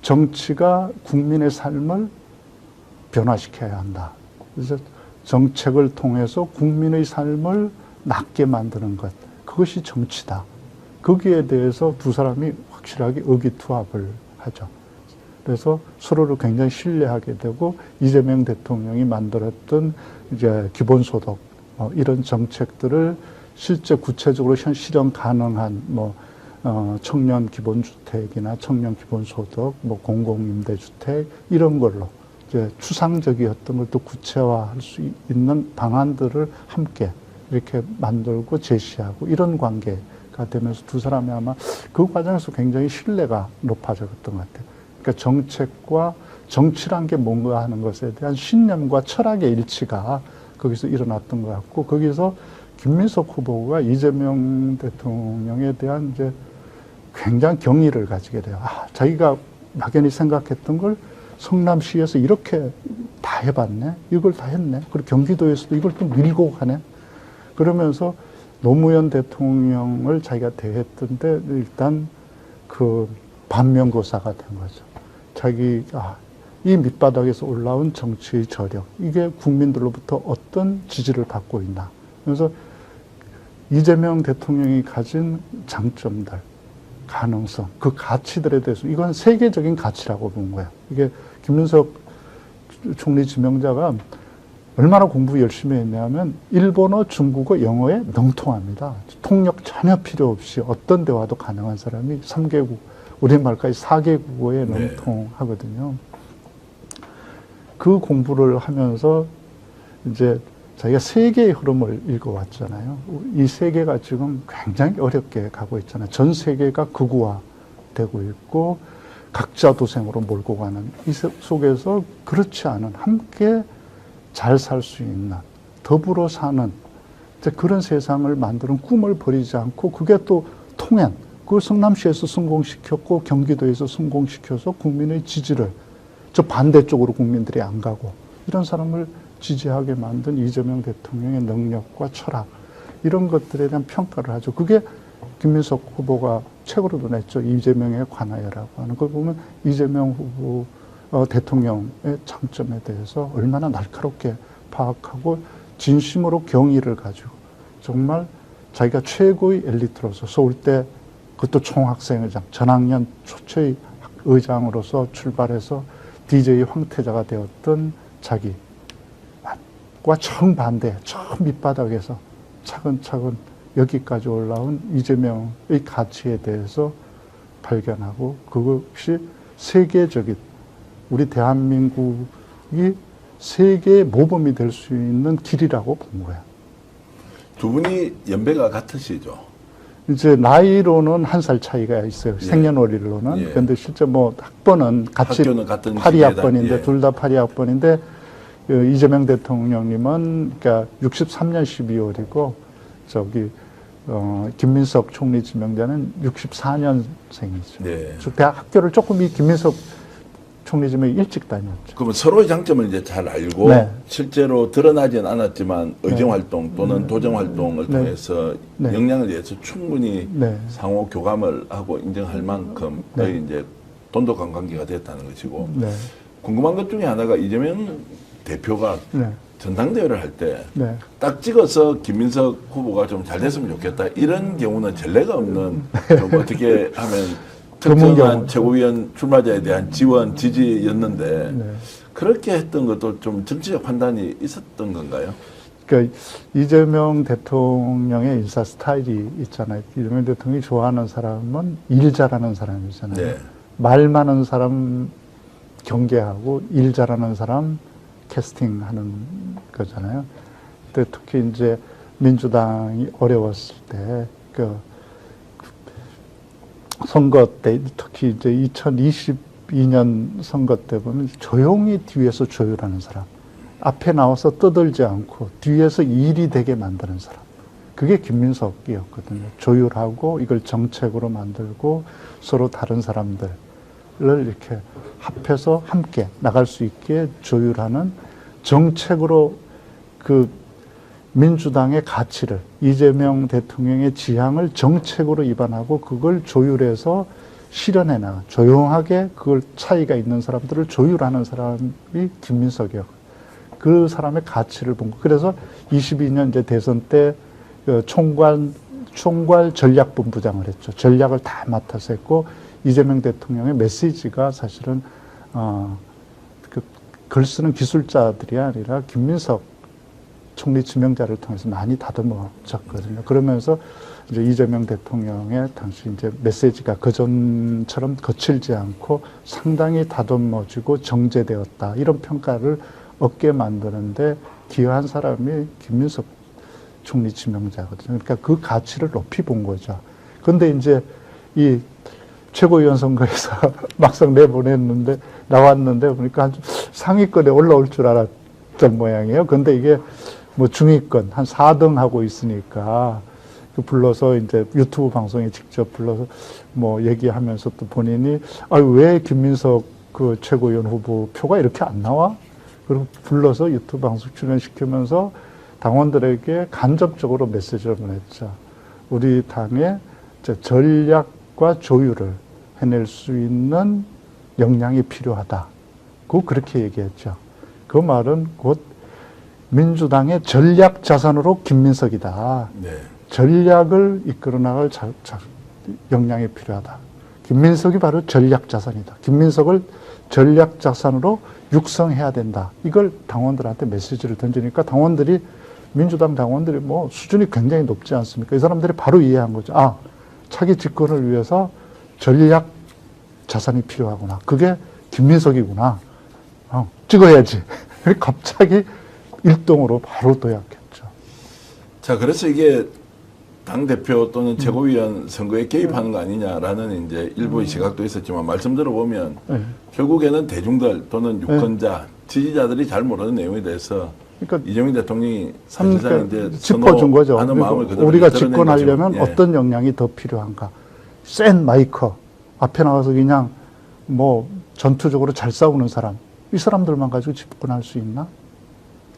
정치가 국민의 삶을 변화시켜야 한다. 그래서 정책을 통해서 국민의 삶을 낫게 만드는 것, 그것이 정치다. 거기에 대해서 두 사람이 확실하게 의기투합을 하죠. 그래서 서로를 굉장히 신뢰하게 되고 이재명 대통령이 만들었던 이제 기본소득 이런 정책들을 실제 구체적으로 실현 가능한 청년 기본주택이나 청년 기본소득, 공공임대주택 이런 걸로 이제 추상적이었던 걸 또 구체화할 수 있는 방안들을 함께 이렇게 만들고 제시하고 이런 관계가 되면서 두 사람이 아마 그 과정에서 굉장히 신뢰가 높아졌던 것 같아요. 그러니까 정책과 정치란 게 뭔가 하는 것에 대한 신념과 철학의 일치가 거기서 일어났던 것 같고, 거기서 김민석 후보가 이재명 대통령에 대한 이제 굉장히 경의를 가지게 돼요. 자기가 막연히 생각했던 걸 성남시에서 이렇게 다 해봤네? 이걸 다 했네? 그리고 경기도에서도 이걸 또 밀고 가네? 그러면서 노무현 대통령을 자기가 대했던데 일단 그 반면교사가 된 거죠. 자기가 이 밑바닥에서 올라온 정치의 저력, 이게 국민들로부터 어떤 지지를 받고 있나. 그래서 이재명 대통령이 가진 장점들, 가능성, 그 가치들에 대해서 이건 세계적인 가치라고 본 거예요. 이게 김민석 총리 지명자가 얼마나 공부 열심히 했냐면 일본어, 중국어, 영어에 능통합니다. 통역 전혀 필요 없이 어떤 대화도 가능한 사람이 3개국, 우리말까지 4개국어에 능통하거든요. 그 공부를 하면서 이제 자기가 세계의 흐름을 읽어왔잖아요. 이 세계가 지금 굉장히 어렵게 가고 있잖아요. 전 세계가 극우화되고 있고 각자 도생으로 몰고 가는 이 속에서 그렇지 않은 함께 잘 살 수 있는 더불어 사는 그런 세상을 만드는 꿈을 버리지 않고 그게 또 통행, 그걸 성남시에서 성공시켰고 경기도에서 성공시켜서 국민의 지지를 저 반대쪽으로 국민들이 안 가고 이런 사람을 지지하게 만든 이재명 대통령의 능력과 철학, 이런 것들에 대한 평가를 하죠. 그게 김민석 후보가 책으로도 냈죠. 이재명에 관하여라고 하는 걸 보면 이재명 후보 대통령의 장점에 대해서 얼마나 날카롭게 파악하고 진심으로 경의를 가지고 정말 자기가 최고의 엘리트로서 서울대 그것도 총학생회장 전학년 초초의 의장으로서 출발해서 DJ 황태자가 되었던 자기와 정반대 저 밑바닥에서 차근차근 여기까지 올라온 이재명의 가치에 대해서 발견하고 그것이 세계적인 우리 대한민국이 세계의 모범이 될 수 있는 길이라고 본 거야. 두 분이 연배가 같으시죠? 이제 나이로는 1살 차이가 있어요. 예. 생년월일로는. 예. 그런데 실제 뭐 학번은 같이 학교는 같은 82학번인데 예. 둘 다 82학번인데 이재명 대통령님은 그러니까 63년 12월이고 저기 김민석 총리 지명자는 64년생이죠. 네. 대학 학교를 조금 이 김민석 총리 지명이 일찍 다녔죠. 그러면 서로의 장점을 이제 잘 알고 네. 실제로 드러나진 않았지만 의정 활동 또는 도정 활동을 네. 통해서 네. 역량을 위해서 충분히 네. 상호 교감을 하고 인정할 만큼의 네. 이제 돈독한 관계가 됐다는 것이고 네. 궁금한 것 중에 하나가 이재명 대표가 네. 전당대회를 할 때 딱 네. 찍어서 김민석 후보가 좀 잘 됐으면 좋겠다 이런 경우는 전례가 없는 좀 어떻게 하면 드문 특정한 경우. 최고위원 출마자에 대한 지원, 지지였는데 네. 그렇게 했던 것도 좀 정치적 판단이 있었던 건가요? 그러니까 이재명 대통령의 인사 스타일이 있잖아요. 이재명 대통령이 좋아하는 사람은 일 잘하는 사람이잖아요. 네. 말 많은 사람 경계하고 일 잘하는 사람 캐스팅하는 거잖아요. 근데 특히 이제 민주당이 어려웠을 때 그 선거 때 특히 이제 2022년 선거 때 보면 조용히 뒤에서 조율하는 사람, 앞에 나와서 떠들지 않고 뒤에서 일이 되게 만드는 사람. 그게 김민석이었거든요. 조율하고 이걸 정책으로 만들고 서로 다른 사람들을 이렇게 합해서 함께 나갈 수 있게 조율하는 정책으로 그 민주당의 가치를 이재명 대통령의 지향을 정책으로 입안하고 그걸 조율해서 실현해 나가 조용하게 그걸 차이가 있는 사람들을 조율하는 사람이 김민석이었고 그 사람의 가치를 본 거. 그래서 22년 이제 대선 때 총괄 전략본부장을 했죠. 전략을 다 맡아서 했고 이재명 대통령의 메시지가 사실은 글 쓰는 기술자들이 아니라 김민석 총리 지명자를 통해서 많이 다듬어졌거든요. 그러면서 이제 이재명 대통령의 당시 이제 메시지가 그전처럼 거칠지 않고 상당히 다듬어지고 정제되었다. 이런 평가를 얻게 만드는데 기여한 사람이 김민석 총리 지명자거든요. 그러니까 그 가치를 높이 본 거죠. 그런데 이제 이 최고위원 선거에서 막상 내보냈는데 나왔는데 보니까 한 상위권에 올라올 줄 알았던 모양이에요. 근데 이게 뭐 중위권 한 4등 하고 있으니까 불러서 이제 유튜브 방송에 직접 불러서 뭐 얘기하면서 또 본인이 왜 김민석 그 최고위원 후보 표가 이렇게 안 나와? 그리고 불러서 유튜브 방송 출연시키면서 당원들에게 간접적으로 메시지를 보냈죠. 우리 당의 전략과 조율을 해낼 수 있는 역량이 필요하다. 그렇게 얘기했죠. 그 말은 곧 민주당의 전략 자산으로 김민석이다. 네. 전략을 이끌어 나갈 역량이 필요하다. 김민석이 바로 전략 자산이다. 김민석을 전략 자산으로 육성해야 된다. 이걸 당원들한테 메시지를 던지니까 당원들이 민주당 당원들이 뭐 수준이 굉장히 높지 않습니까? 이 사람들이 바로 이해한 거죠. 차기 집권을 위해서 전략 자산이 필요하구나. 그게 김민석이구나. 찍어야지. 갑자기 일동으로 바로 도약했죠. 자, 그래서 이게 당대표 또는 최고위원 선거에 개입하는 거 아니냐라는 이제 일부의 시각도 있었지만 말씀 들어보면 결국에는 대중들 또는 유권자, 지지자들이 잘 모르는 내용에 대해서 그러니까 이재명 대통령이 사실상 이제 짚어준 거죠. 하는 마음을 그대로 우리가 드러낸 집권하려면 거죠. 예. 어떤 역량이 더 필요한가. 센 마이크 앞에 나와서 그냥 뭐 전투적으로 잘 싸우는 사람 이 사람들만 가지고 집권할 수 있나?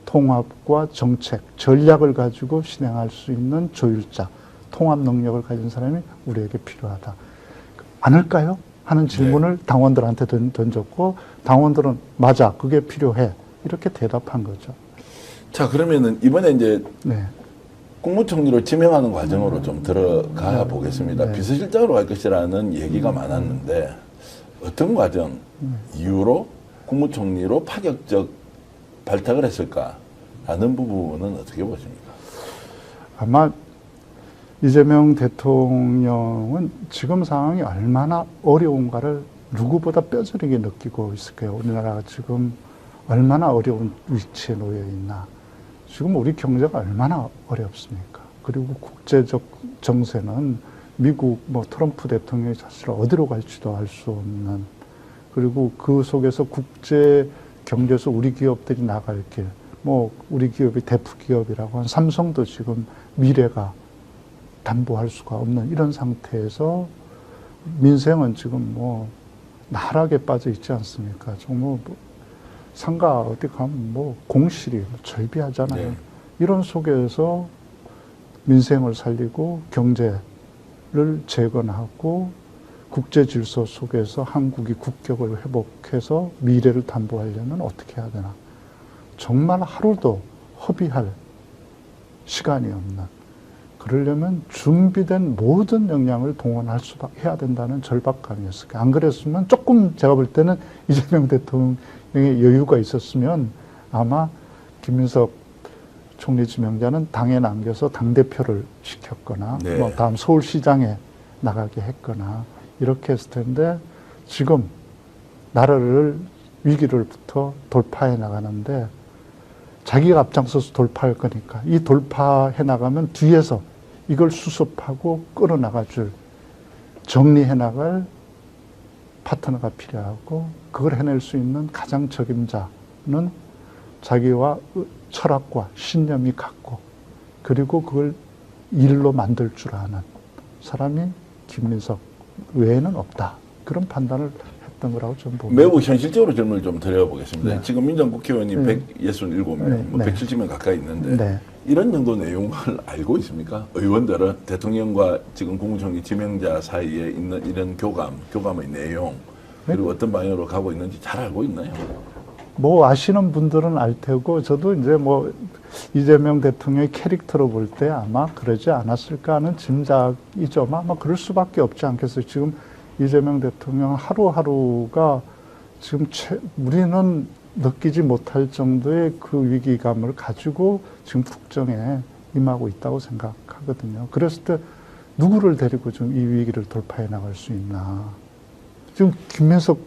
통합과 정책, 전략을 가지고 실행할 수 있는 조율자, 통합 능력을 가진 사람이 우리에게 필요하다. 않을까요? 하는 질문을 당원들한테 던졌고 당원들은 맞아, 그게 필요해. 이렇게 대답한 거죠. 자, 그러면은 이번에 이제 네. 국무총리로 지명하는 과정으로 좀 들어가 보겠습니다. 네. 비서실장으로 갈 것이라는 얘기가 많았는데 어떤 과정 이후로 국무총리로 파격적 발탁을 했을까라는 부분은 어떻게 보십니까? 아마 이재명 대통령은 지금 상황이 얼마나 어려운가를 누구보다 뼈저리게 느끼고 있을 거예요. 우리나라가 지금 얼마나 어려운 위치에 놓여 있나. 지금 우리 경제가 얼마나 어렵습니까? 그리고 국제적 정세는 미국 트럼프 대통령이 사실 어디로 갈지도 알 수 없는, 그리고 그 속에서 국제 경제에서 우리 기업들이 나갈 길, 우리 기업이 대표 기업이라고 한 삼성도 지금 미래가 담보할 수가 없는 이런 상태에서 민생은 지금 나락에 빠져 있지 않습니까? 정말 상가 어디 가면 공실이 절비하잖아요. 네. 이런 속에서 민생을 살리고 경제를 재건하고 국제 질서 속에서 한국이 국격을 회복해서 미래를 담보하려면 어떻게 해야 되나. 정말 하루도 허비할 시간이 없는, 그러려면 준비된 모든 역량을 동원할 수밖에 해야 된다는 절박감이었어요. 안 그랬으면 조금 제가 볼 때는 이재명 대통령의 여유가 있었으면 아마 김민석 총리 지명자는 당에 남겨서 당대표를 시켰거나 네. 다음 서울시장에 나가게 했거나 이렇게 했을 텐데, 지금 나라를 위기를부터 돌파해 나가는데 자기가 앞장서서 돌파할 거니까 이 돌파해 나가면 뒤에서 이걸 수습하고 끌어나가줄, 정리해 나갈 파트너가 필요하고, 그걸 해낼 수 있는 가장 적임자는 자기와 철학과 신념이 같고 그리고 그걸 일로 만들 줄 아는 사람이 김민석 외에는 없다. 그런 판단을 했던 거라고 저는 봅니다. 매우 현실적으로 질문을 좀 드려보겠습니다. 네. 지금 민정국회의원이 네. 167명, 네. 170명 가까이 있는데 네. 이런 정도 내용을 알고 있습니까? 의원들은 대통령과 지금 국무총리 지명자 사이에 있는 이런 교감의 내용, 그리고 어떤 방향으로 가고 있는지 잘 알고 있나요? 아시는 분들은 알 테고, 저도 이제 이재명 대통령의 캐릭터로 볼 때 아마 그러지 않았을까 하는 짐작이죠. 아마 그럴 수밖에 없지 않겠어요. 지금 이재명 대통령 하루하루가 지금 우리는 느끼지 못할 정도의 그 위기감을 가지고 지금 국정에 임하고 있다고 생각하거든요. 그랬을 때 누구를 데리고 좀 이 위기를 돌파해 나갈 수 있나. 지금 김민석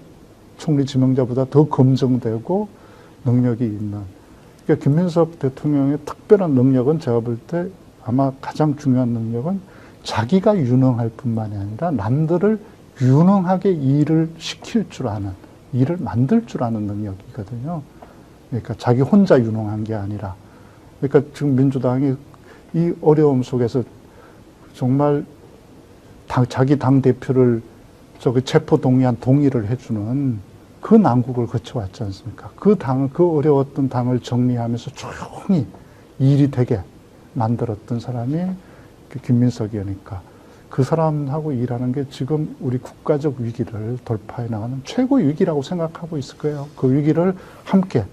총리 지명자보다 더 검증되고 능력이 있는. 그러니까 김민석 대통령의 특별한 능력은 제가 볼 때 아마 가장 중요한 능력은 자기가 유능할 뿐만이 아니라 남들을 유능하게 일을 시킬 줄 아는, 일을 만들 줄 아는 능력이거든요. 그러니까 자기 혼자 유능한 게 아니라. 그러니까 지금 민주당이 이 어려움 속에서 정말 자기 당대표를 체포동의안 동의를 해주는 그 난국을 거쳐왔지 않습니까? 그 어려웠던 당을 정리하면서 조용히 일이 되게 만들었던 사람이 김민석이니까 그 사람하고 일하는 게 지금 우리 국가적 위기를 돌파해 나가는 최고의 위기라고 생각하고 있을 거예요. 그 위기를 함께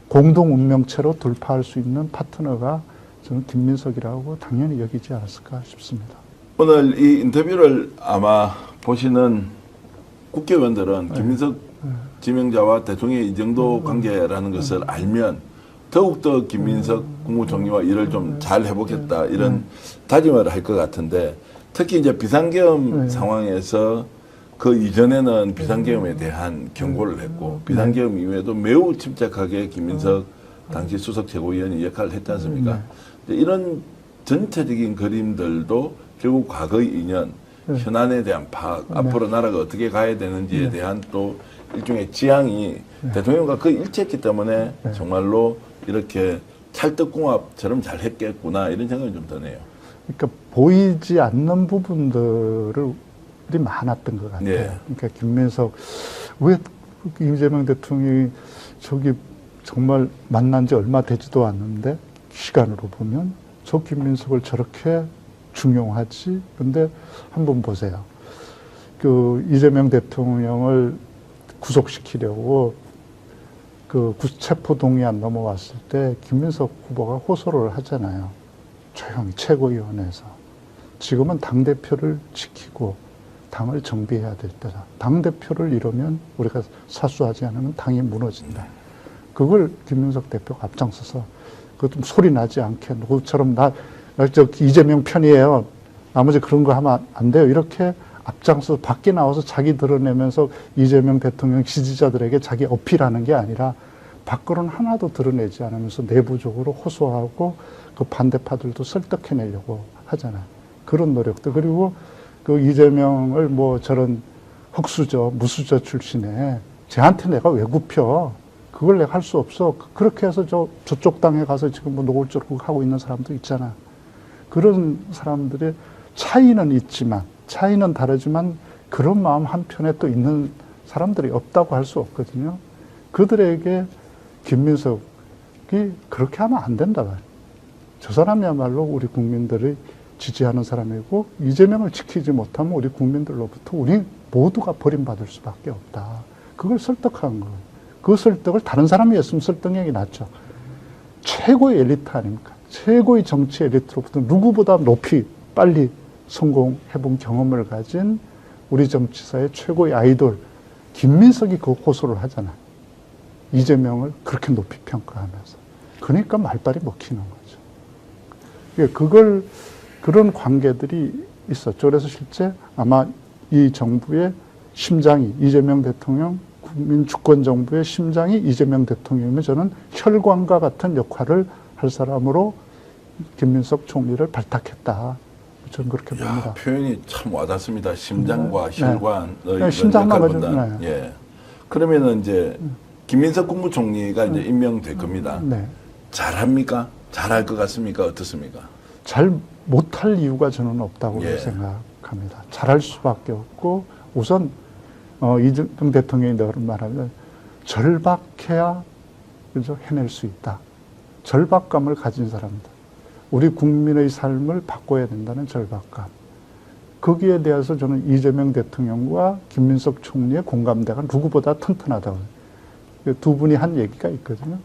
공동 운명체로 돌파할 수 있는 파트너가 저는 김민석이라고 당연히 여기지 않았을까 싶습니다. 오늘 이 인터뷰를 아마 보시는 국회의원들은 김민석 지명자와 대통령의 이 정도 관계라는 것을 알면 더욱더 김민석 국무총리와 일을 좀 잘 해보겠다 이런 다짐을 할 것 같은데, 특히 이제 비상계엄 상황에서 그 이전에는 비상계엄에 대한 경고를 했고 비상계엄 이후에도 매우 침착하게 김민석 당시 수석 최고위원이 역할을 했지 않습니까? 이런 전체적인 그림들도 결국 과거의 인연, 현안에 대한 파악, 앞으로 나라가 어떻게 가야 되는지에 대한 또 일종의 지향이 대통령과 거의 일치했기 때문에 정말로 이렇게 찰떡궁합처럼 잘 했겠구나 이런 생각이 좀 드네요. 그러니까 보이지 않는 부분들이 많았던 것 같아요. 네. 그러니까 김민석, 왜 이재명 대통령이 정말 만난 지 얼마 되지도 않는데 시간으로 보면 저 김민석을 저렇게 중용하지. 근데 한번 보세요. 그 이재명 대통령을 구속시키려고 그 체포동의안 넘어왔을 때 김민석 후보가 호소를 하잖아요. 조용히 최고위원회에서. 지금은 당대표를 지키고 당을 정비해야 될 때다. 당대표를 잃으면 우리가 사수하지 않으면 당이 무너진다. 그걸 김민석 대표가 앞장서서 그것도 소리 나지 않게 누구처럼 저 이재명 편이에요. 나머지 그런 거 하면 안 돼요. 이렇게 앞장서 밖에 나와서 자기 드러내면서 이재명 대통령 지지자들에게 자기 어필하는 게 아니라 밖으로는 하나도 드러내지 않으면서 내부적으로 호소하고 그 반대파들도 설득해내려고 하잖아요. 그런 노력도. 그리고 그 이재명을 뭐 저런 흑수저, 무수저 출신에 쟤한테 내가 왜 굽혀? 그걸 내가 할 수 없어. 그렇게 해서 저쪽 당에 가서 지금 뭐 노골적으로 하고 있는 사람도 있잖아. 그런 사람들의 차이는 있지만, 차이는 다르지만 그런 마음 한편에 또 있는 사람들이 없다고 할 수 없거든요. 그들에게 김민석이 그렇게 하면 안 된다. 저 사람이야말로 우리 국민들이 지지하는 사람이고 이재명을 지키지 못하면 우리 국민들로부터 우리 모두가 버림받을 수밖에 없다. 그걸 설득한 거예요. 그 설득을 다른 사람이 했으면 설득력이 낮죠. 최고의 엘리트 아닙니까? 최고의 정치 엘리트로부터 누구보다 높이 빨리 성공해본 경험을 가진 우리 정치사의 최고의 아이돌 김민석이 그 호소를 하잖아요. 이재명을 그렇게 높이 평가하면서. 그러니까 말빨이 먹히는 거죠. 그런 관계들이 있었죠. 그래서 실제 아마 이 정부의 심장이 이재명 대통령 국민주권정부의 심장이 이재명 대통령이면 저는 혈관과 같은 역할을 할 사람으로 김민석 총리를 발탁했다. 저는 그렇게 봅니다. 표현이 참 와닿습니다. 심장과 혈관. 네. 심장만 가지고. 네. 예. 그러면은 이제 김민석 국무총리가 이제 임명될 겁니다. 네. 잘합니까? 잘할 것 같습니까? 어떻습니까? 잘 못할 이유가 저는 없다고 생각합니다. 잘할 수밖에 없고 우선 이재명 대통령이 늘 말하면 절박해야 그죠? 해낼 수 있다. 절박감을 가진 사람들. 우리 국민의 삶을 바꿔야 된다는 절박감. 거기에 대해서 저는 이재명 대통령과 김민석 총리의 공감대가 누구보다 튼튼하다고. 두 분이 한 얘기가 있거든요.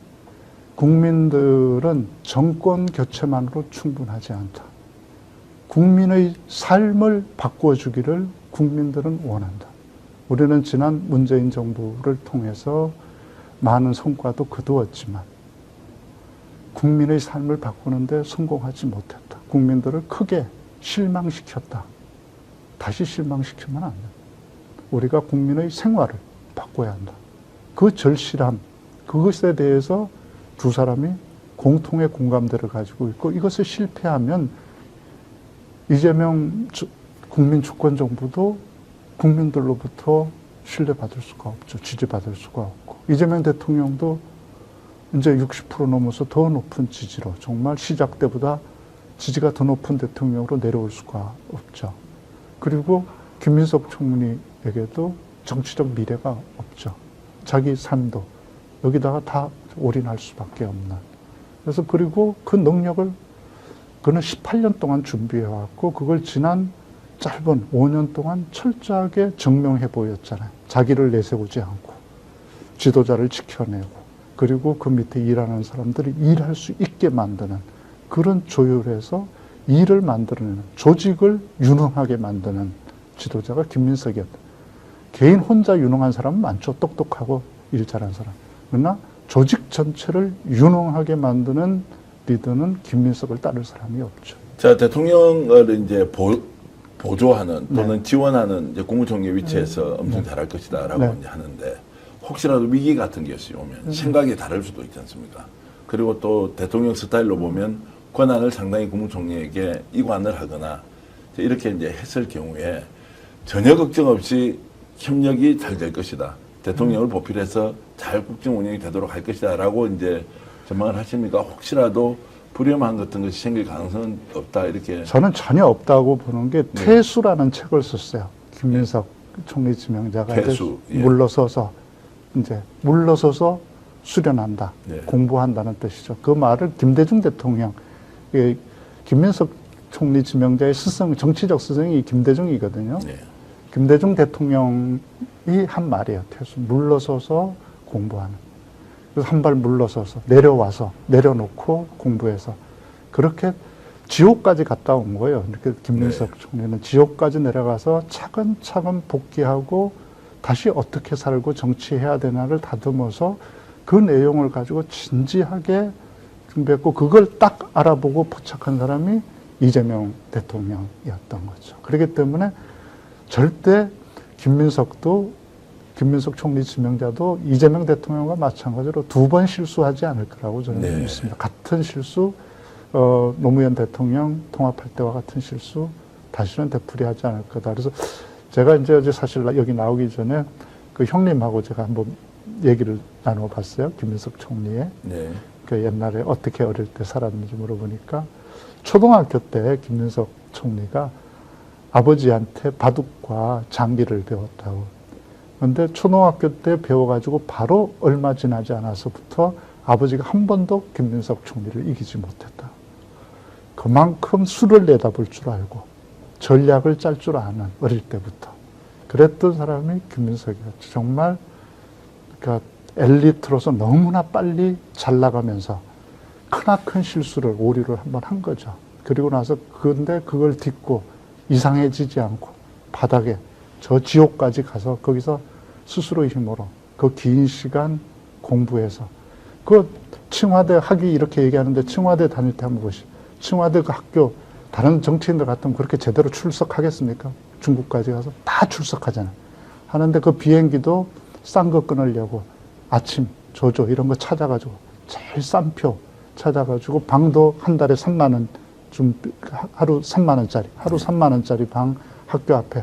국민들은 정권 교체만으로 충분하지 않다. 국민의 삶을 바꿔주기를 국민들은 원한다. 우리는 지난 문재인 정부를 통해서 많은 성과도 거두었지만 국민의 삶을 바꾸는데 성공하지 못했다. 국민들을 크게 실망시켰다. 다시 실망시키면 안 된다. 우리가 국민의 생활을 바꿔야 한다. 그 절실함, 그것에 대해서 두 사람이 공통의 공감대를 가지고 있고 이것을 실패하면 이재명 국민주권정부도 국민들로부터 신뢰받을 수가 없죠. 지지받을 수가 없고 이재명 대통령도 이제 60% 넘어서 더 높은 지지로 정말 시작 때보다 지지가 더 높은 대통령으로 내려올 수가 없죠. 그리고 김민석 총리에게도 정치적 미래가 없죠. 자기 삶도 여기다가 다 올인할 수밖에 없는. 그래서 그리고 그 능력을 그는 18년 동안 준비해왔고 그걸 지난 짧은 5년 동안 철저하게 증명해 보였잖아요. 자기를 내세우지 않고 지도자를 지켜내고 그리고 그 밑에 일하는 사람들이 일할 수 있게 만드는 그런 조율해서 일을 만들어내는 조직을 유능하게 만드는 지도자가 김민석이었다. 개인 혼자 유능한 사람은 많죠. 똑똑하고 일 잘하는 사람. 그러나 조직 전체를 유능하게 만드는 리더는 김민석을 따를 사람이 없죠. 자, 대통령을 이제 보조하는 또는 지원하는 이제 국무총리 위치에서 엄청 잘할 것이다라고 이제 하는데 혹시라도 위기 같은 것이 오면 생각이 다를 수도 있지 않습니까? 그리고 또 대통령 스타일로 보면 권한을 상당히 국무총리에게 이관을 하거나 이렇게 이제 했을 경우에 전혀 걱정 없이 협력이 잘 될 것이다. 대통령을 보필해서 잘 국정 운영이 되도록 할 것이다라고 이제 전망을 하십니까? 혹시라도 불협한 같은 것이 생길 가능성은 없다 이렇게. 저는 전혀 없다고 보는 게 퇴수라는 책을 썼어요. 김민석 총리 지명자가 퇴수, 물러서서 수련한다, 네. 공부한다는 뜻이죠. 그 말을 김대중 대통령, 김민석 총리 지명자의 스승, 정치적 스승이 김대중이거든요. 네. 김대중 대통령이 한 말이에요. 태수 물러서서 공부하는. 그래서 한 발 물러서서 내려와서 내려놓고 공부해서 그렇게 지옥까지 갔다 온 거예요. 이렇게 김민석 총리는 지옥까지 내려가서 차근차근 복귀하고 다시 어떻게 살고 정치해야 되나를 다듬어서 그 내용을 가지고 진지하게 준비했고 그걸 딱 알아보고 포착한 사람이 이재명 대통령이었던 거죠. 그렇기 때문에 절대 김민석 총리 지명자도 이재명 대통령과 마찬가지로 두 번 실수하지 않을 거라고 저는 믿습니다. 같은 실수, 노무현 대통령 통합할 때와 같은 실수 다시는 되풀이하지 않을 거다. 그래서 제가 이제 어제 사실 여기 나오기 전에 그 형님하고 제가 한번 얘기를 나눠봤어요. 김민석 총리의 네. 그 옛날에 어떻게 어릴 때 살았는지 물어보니까 초등학교 때 김민석 총리가 아버지한테 바둑과 장기를 배웠다고. 그런데 초등학교 때 배워가지고 바로 얼마 지나지 않아서부터 아버지가 한 번도 김민석 총리를 이기지 못했다. 그만큼 수를 내다볼 줄 알고 전략을 짤 줄 아는 어릴 때부터 그랬던 사람이 김민석이었죠. 정말 그러니까 엘리트로서 너무나 빨리 잘 나가면서 크나큰 실수를 오류를 한번 한 거죠. 그리고 나서 근데 그걸 딛고 이상해지지 않고 바닥에 저 지옥까지 가서 거기서 스스로의 힘으로 그 긴 시간 공부해서 그 칭화대 학위 이렇게 얘기하는데 칭화대 다닐 때 한번 보시죠. 칭화대 그 학교 다른 정치인들 같으면 그렇게 제대로 출석하겠습니까? 중국까지 가서 다 출석하잖아요. 하는데 그 비행기도 싼 거 끊으려고 아침 조조 이런 거 찾아가지고 제일 싼 표 찾아가지고 방도 한 달에 3만 원 좀 하루 3만 원짜리 하루 3만 원짜리 방 학교 앞에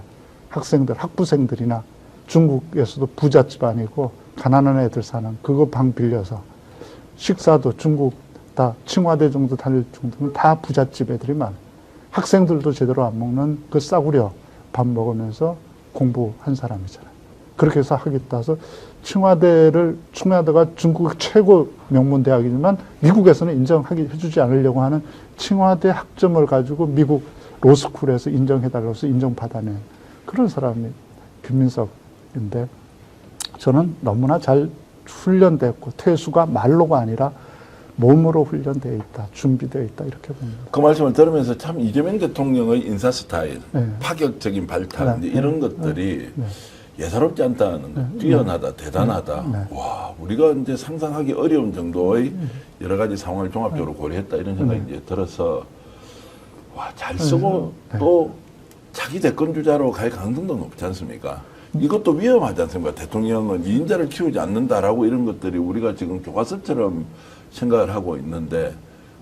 학생들 학부생들이나 중국에서도 부잣집 아니고 가난한 애들 사는 그거 방 빌려서 식사도 중국 다 칭화대 정도 다닐 정도면 다 부잣집 애들이 많아요. 학생들도 제대로 안 먹는 그 싸구려 밥 먹으면서 공부한 사람이잖아요. 그렇게 해서 학위 따서 칭화대가 중국 최고 명문 대학이지만 미국에서는 해주지 않으려고 하는 칭화대 학점을 가지고 미국 로스쿨에서 인정해달라서 인정받아낸 그런 사람이 김민석인데 저는 너무나 잘 훈련됐고 퇴수가 말로가 아니라 몸으로 훈련되어 있다, 준비되어 있다 이렇게 봅니다. 그 말씀을 들으면서 참 이재명 대통령의 인사 스타일, 네. 파격적인 발탁 네. 이런 것들이 네. 예사롭지 않다는 거, 뛰어나다, 대단하다. 네. 와, 우리가 이제 상상하기 어려운 정도의 여러 가지 상황을 종합적으로 고려했다 이런 생각이 이제 들어서 와, 잘 쓰고 또 자기 대권 주자로 갈 가능성도 높지 않습니까? 이것도 위험하지 않습니까? 대통령은 2인자를 키우지 않는다라고 이런 것들이 우리가 지금 교과서처럼 생각을 하고 있는데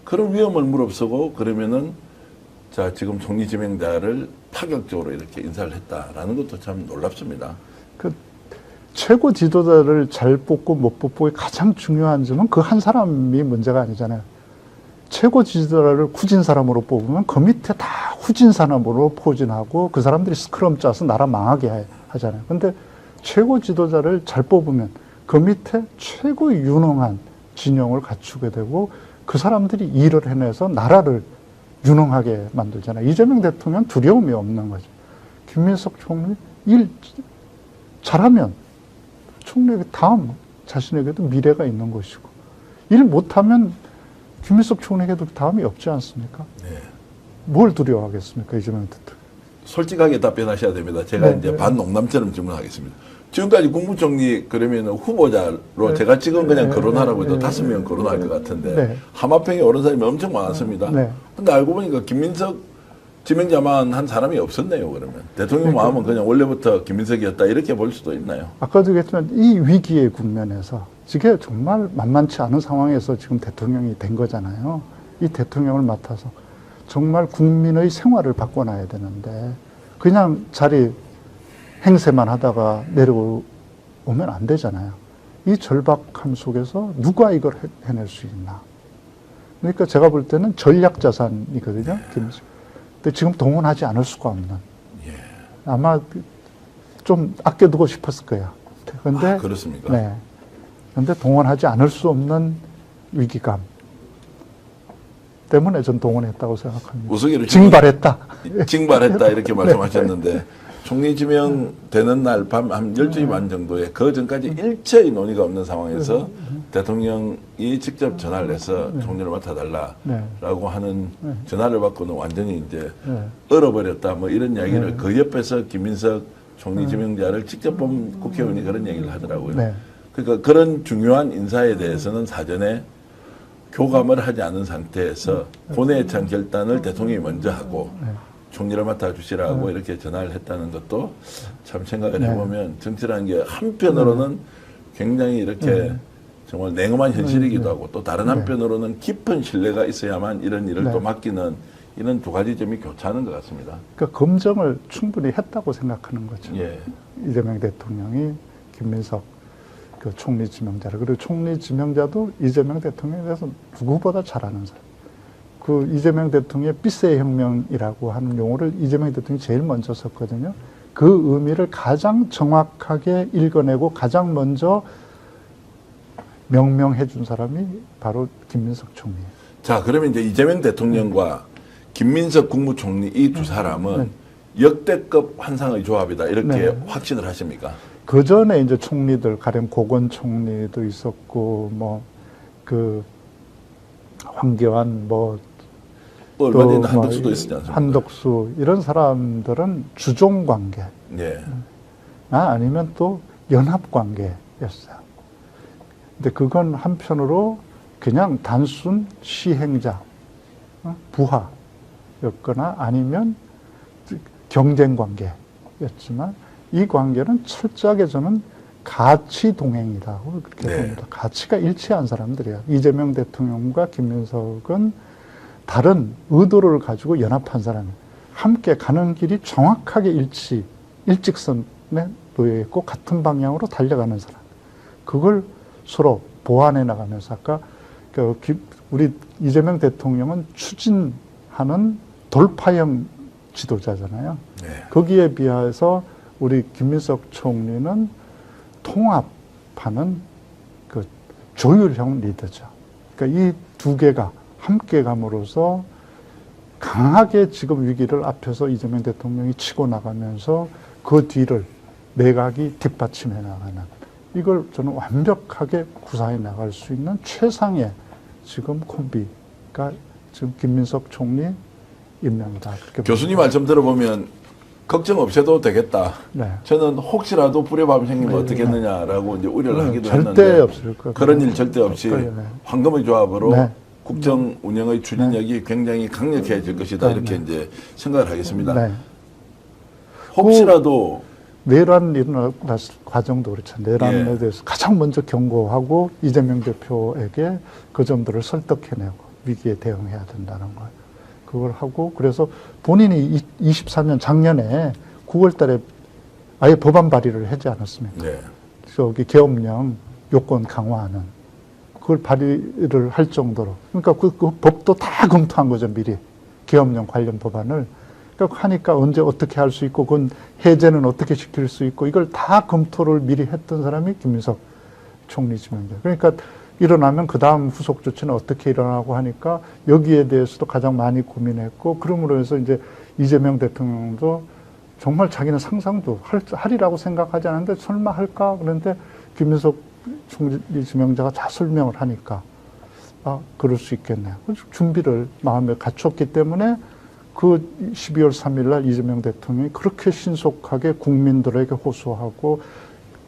그런 위험을 무릅쓰고 그러면은 자, 지금 총리 지명자를 파격적으로 이렇게 인사를 했다라는 것도 참 놀랍습니다. 그 최고 지도자를 잘 뽑고 못 뽑고의 가장 중요한 점은 그 한 사람이 문제가 아니잖아요. 최고 지도자를 후진 사람으로 뽑으면 그 밑에 다 후진 사람으로 포진하고 그 사람들이 스크럼 짜서 나라 망하게 하잖아요. 근데 최고 지도자를 잘 뽑으면 그 밑에 최고 유능한 진영을 갖추게 되고 그 사람들이 일을 해내서 나라를 유능하게 만들잖아요. 이재명 대통령 두려움이 없는 거죠. 김민석 총리 일 잘하면 총리에게 다음 자신에게도 미래가 있는 것이고 일 못하면 김민석 총리에게도 다음이 없지 않습니까? 네. 뭘 두려워하겠습니까? 이재명 대통령. 솔직하게 답변하셔야 됩니다. 제가 이제 반농담처럼 질문하겠습니다. 지금까지 국무총리 그러면 후보자로 제가 지금 그냥 거론하라고 해도 5명 거론할 것 같은데 하마평에 오른 사람이 엄청 많았습니다. 근데 알고 보니까 김민석 지명자만 한 사람이 없었네요. 그러면 대통령 마음은 그냥 원래부터 김민석이었다 이렇게 볼 수도 있나요? 아까도 얘기했지만 이 위기의 국면에서 이게 정말 만만치 않은 상황에서 지금 대통령이 된 거잖아요. 이 대통령을 맡아서 정말 국민의 생활을 바꿔놔야 되는데 그냥 자리 행세만 하다가 내려오면 안 되잖아요. 이 절박함 속에서 누가 이걸 해낼 수 있나. 그러니까 제가 볼 때는 전략자산이거든요. 근데 지금 동원하지 않을 수가 없는. 아마 좀 아껴두고 싶었을 거야. 근데 그렇습니까? 네. 그런데 동원하지 않을 수 없는 위기감 때문에 전 동원했다고 생각합니다. 우스개를 징발했다. 징발했다 이렇게 말씀하셨는데 총리 지명되는 날 밤 한 12시 반 정도에 그 전까지 일체의 논의가 없는 상황에서 대통령이 직접 전화를 해서 총리를 맡아달라라고 하는 전화를 받고는 완전히 이제 얼어버렸다 뭐 이런 이야기를 그 옆에서 김민석 총리 지명자를 직접 본 국회의원이 그런 얘기를 하더라고요. 네. 그러니까 그런 중요한 인사에 대해서는 사전에 교감을 하지 않은 상태에서 본회의에 찬 결단을 대통령이 먼저 하고 총리를 맡아주시라고 이렇게 전화를 했다는 것도 참 생각을 해보면 정치라는 게 한편으로는 굉장히 이렇게 정말 냉엄한 현실이기도 하고 또 다른 한편으로는 깊은 신뢰가 있어야만 이런 일을 또 맡기는 이런 두 가지 점이 교차하는 것 같습니다. 그러니까 검증을 충분히 했다고 생각하는 거죠. 예. 이재명 대통령이 김민석 그 총리 지명자를, 그리고 총리 지명자도 이재명 대통령에 대해서 누구보다 잘 아는 사람. 그 이재명 대통령의 삐세 혁명이라고 하는 용어를 이재명 대통령이 제일 먼저 썼거든요. 그 의미를 가장 정확하게 읽어내고 가장 먼저 명명해 준 사람이 바로 김민석 총리예요. 자, 그러면 이제 이재명 대통령과 김민석 국무총리 이 두 사람은 역대급 환상의 조합이다 이렇게 확신을 하십니까? 그 전에 이제 총리들, 가령 고건 총리도 있었고, 뭐, 그, 황교안, 뭐, 얼마 전에 한덕수도 있었지 않습니까? 한덕수, 이런 사람들은 주종 관계. 예. 아니면 또 연합 관계였어요. 근데 그건 한편으로 그냥 단순 시행자, 부하였거나 아니면 경쟁 관계였지만 이 관계는 철저하게 저는 가치 동행이라고 그렇게 봅니다. 가치가 일치한 사람들이에요. 이재명 대통령과 김민석은 다른 의도를 가지고 연합한 사람이에요. 함께 가는 길이 정확하게 일직선에 놓여 있고 같은 방향으로 달려가는 사람. 그걸 서로 보완해 나가면서 아까 우리 이재명 대통령은 추진하는 돌파형 지도자잖아요. 네. 거기에 비해서 우리 김민석 총리는 통합하는 그 조율형 리더죠. 그러니까 이 두 개가 함께 감으로써 강하게 지금 위기를 앞에서 이재명 대통령이 치고 나가면서 그 뒤를 내각이 뒷받침해 나가는, 이걸 저는 완벽하게 구사해 나갈 수 있는 최상의 지금 콤비가 지금 김민석 총리 임명이다. 교수님 말씀 들어보면 걱정 없어도 되겠다. 네. 저는 혹시라도 불협화음 생기면 어떻겠느냐라고 이제 우려를 하기도 절대 했는데 없을 것 그런 일 절대 없이 황금의 조합으로 국정 운영의 추진력이 굉장히 강력해질 것이다 이렇게 이제 생각을 하겠습니다. 네. 혹시라도 내란 일어났을 과정도 그렇죠. 내란에 대해서 가장 먼저 경고하고 이재명 대표에게 그 점들을 설득해내고 위기에 대응해야 된다는 거예요. 그걸 하고, 그래서 본인이 24년 작년에 9월 달에 아예 법안 발의를 하지 않았습니까? 네. 저기 계엄령 요건 강화하는 그걸 발의를 할 정도로, 그러니까 그 법도 다 검토한 거죠, 미리. 계엄령 관련 법안을. 그러니까 하니까 언제 어떻게 할 수 있고, 그건 해제는 어떻게 시킬 수 있고, 이걸 다 검토를 미리 했던 사람이 김민석 총리 지명자. 그러니까 일어나면 그 다음 후속 조치는 어떻게 일어나고 하니까 여기에 대해서도 가장 많이 고민했고, 그러므로 해서 이제 이재명 대통령도 정말 자기는 상상도 하리라고 생각하지 않았는데 설마 할까? 그런데 김민석 총리 지명자가 다 설명을 하니까 그럴 수 있겠네요. 준비를 마음에 갖췄기 때문에 그 12월 3일 날 이재명 대통령이 그렇게 신속하게 국민들에게 호소하고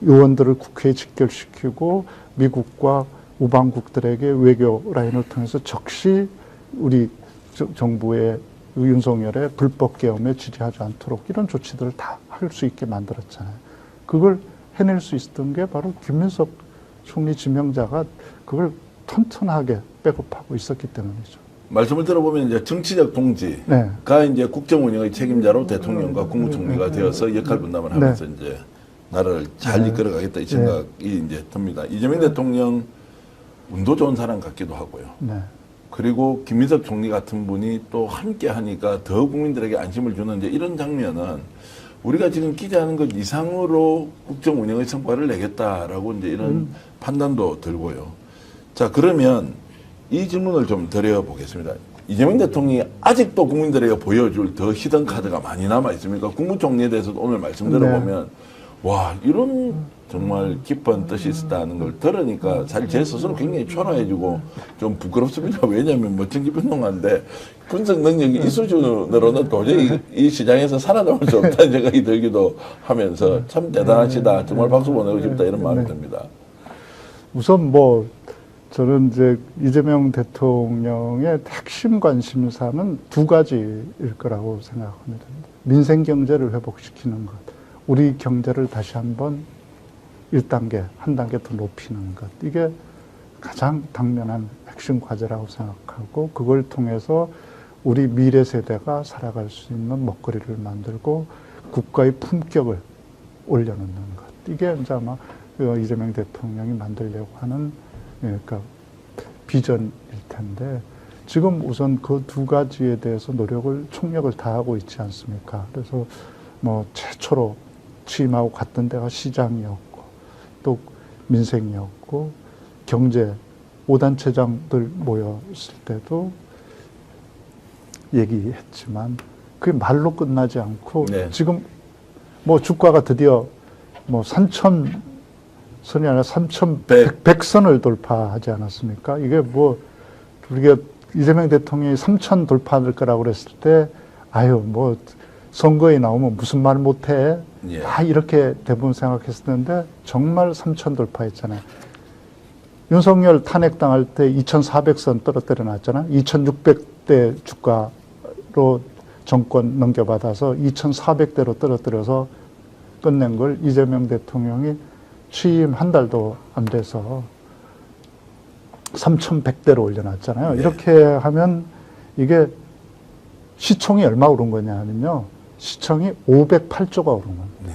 의원들을 국회에 직결시키고 미국과 우방국들에게 외교 라인을 통해서 적시 우리 정부의 윤석열의 불법 계엄에 지지하지 않도록 이런 조치들을 다 할 수 있게 만들었잖아요. 그걸 해낼 수 있었던 게 바로 김민석 총리 지명자가 그걸 튼튼하게 백업하고 있었기 때문이죠. 말씀을 들어보면 이제 정치적 동지가 이제 국정 운영의 책임자로 대통령과 국무총리가 되어서 역할 분담을 하면서 이제 나라를 잘 이끌어가겠다 이 생각이 이제 듭니다. 이재명 대통령 운도 좋은 사람 같기도 하고요. 그리고 김민석 총리 같은 분이 또 함께 하니까 더 국민들에게 안심을 주는 이제 이런 장면은 우리가 지금 기대하는 것 이상으로 국정 운영의 성과를 내겠다라고 이제 이런 판단도 들고요. 자, 그러면 이 질문을 좀 드려보겠습니다. 이재명 대통령이 아직도 국민들에게 보여줄 더 히든 카드가 많이 남아 있습니까? 국무총리에 대해서도 오늘 말씀 들어보면 와, 이런 정말 깊은 뜻이 있었다는 걸 들으니까 사실 제 스스로 굉장히 초라해지고 좀 부끄럽습니다. 왜냐하면 멋진 기평론가인데 분석 능력이 이 수준으로는 도저히 이 시장에서 살아남을 수 없다는 생각이 들기도 하면서 참 대단하시다. 정말 박수 보내고 싶다 이런 마음이 듭니다. 우선 뭐 저는 이제 이재명 대통령의 핵심 관심사는 두 가지일 거라고 생각합니다. 민생 경제를 회복시키는 것, 우리 경제를 다시 한번 1단계, 한 단계 더 높이는 것. 이게 가장 당면한 핵심 과제라고 생각하고 그걸 통해서 우리 미래 세대가 살아갈 수 있는 먹거리를 만들고 국가의 품격을 올려놓는 것. 이게 이제 아마 이재명 대통령이 만들려고 하는 그러니까 비전일 텐데 지금 우선 그 두 가지에 대해서 노력을 총력을 다하고 있지 않습니까? 그래서 뭐 최초로 취임하고 갔던 데가 시장이었고 또 민생이었고 경제 5단체장들 모였을 때도 얘기했지만 그게 말로 끝나지 않고 네. 지금 뭐 주가가 드디어 뭐 3,000선이 아니라 3,100선을 돌파하지 않았습니까? 이게 뭐 우리가 이재명 대통령이 3,000 돌파할 거라고 그랬을 때 아유 뭐 선거에 나오면 무슨 말 못해 예. 다 이렇게 대부분 생각했었는데 정말 3,000 돌파했잖아요. 윤석열 탄핵당할 때 2,400선 떨어뜨려 놨잖아요. 2,600대 주가로 정권 넘겨받아서 2,400대로 떨어뜨려서 끝낸 걸 이재명 대통령이 취임 한 달도 안 돼서 3,100대로 올려놨잖아요. 네. 이렇게 하면 이게 시총이 얼마 오른 거냐면요. 시총이 508조가 오른 겁니다. 네.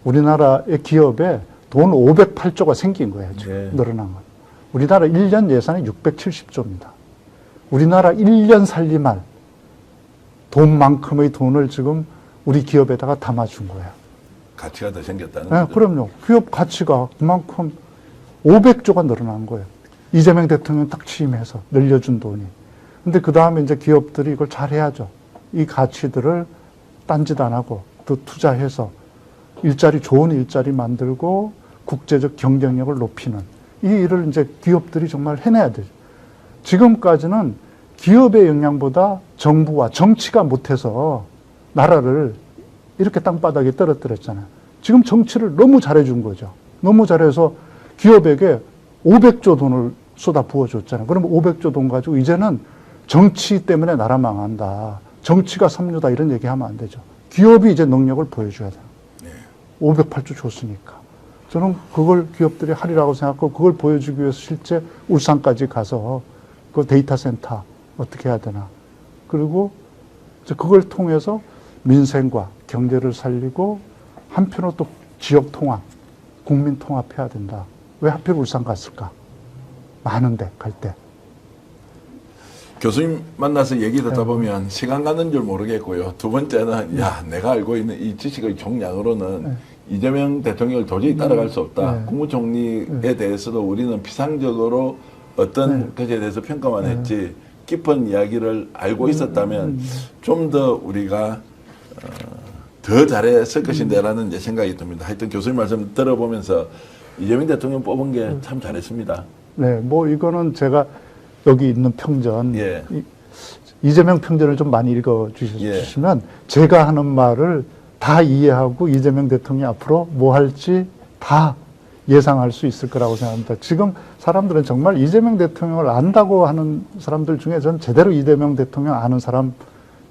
우리나라의 기업에 돈 508조가 생긴 거예요. 지금 네. 늘어난 건. 우리나라 1년 예산이 670조입니다. 우리나라 1년 살림할 돈만큼의 돈을 지금 우리 기업에다가 담아준 거예요. 가치가 더 생겼다는 네, 거죠. 그럼요. 기업 가치가 그만큼 500조가 늘어난 거예요. 이재명 대통령 딱 취임해서 늘려준 돈이. 근데 그 다음에 이제 기업들이 이걸 잘해야죠. 이 가치들을 딴짓 안 하고 더 투자해서 좋은 일자리 만들고 국제적 경쟁력을 높이는 이 일을 이제 기업들이 정말 해내야 되죠. 지금까지는 기업의 역량보다 정부와 정치가 못해서 나라를 이렇게 땅바닥에 떨어뜨렸잖아요. 지금 정치를 너무 잘해준 거죠. 너무 잘해서 기업에게 500조 돈을 쏟아 부어줬잖아요. 그러면 500조 돈 가지고 이제는 정치 때문에 나라 망한다. 정치가 섬유다 이런 얘기하면 안 되죠. 기업이 이제 능력을 보여줘야 돼요. 네. 508조 줬으니까. 저는 그걸 기업들이 하리라고 생각하고 그걸 보여주기 위해서 실제 울산까지 가서 그 데이터 센터 어떻게 해야 되나. 그리고 이제 그걸 통해서 민생과 경제를 살리고 한편으로 또 지역 통합, 국민 통합해야 된다. 왜 하필 울산 갔을까? 많은데 갈 때. 교수님 만나서 얘기 듣다 보면 시간 가는 줄 모르겠고요. 두 번째는 야 내가 알고 있는 이 지식의 총량으로는 이재명 대통령을 도저히 따라갈 수 없다. 국무총리에 대해서도 우리는 피상적으로 어떤 것에 대해서 평가만 했지 깊은 이야기를 알고 있었다면 좀 더 우리가 더 잘했을 것인데라는 이제 생각이 듭니다. 하여튼 교수님 말씀 들어보면서 이재명 대통령 뽑은 게 참 잘했습니다. 네, 뭐 이거는 제가 여기 있는 평전, 예. 이재명 평전을 좀 많이 읽어주시면 제가 하는 말을 다 이해하고 이재명 대통령이 앞으로 뭐 할지 다 예상할 수 있을 거라고 생각합니다. 지금 사람들은 정말 이재명 대통령을 안다고 하는 사람들 중에 전 제대로 이재명 대통령 아는 사람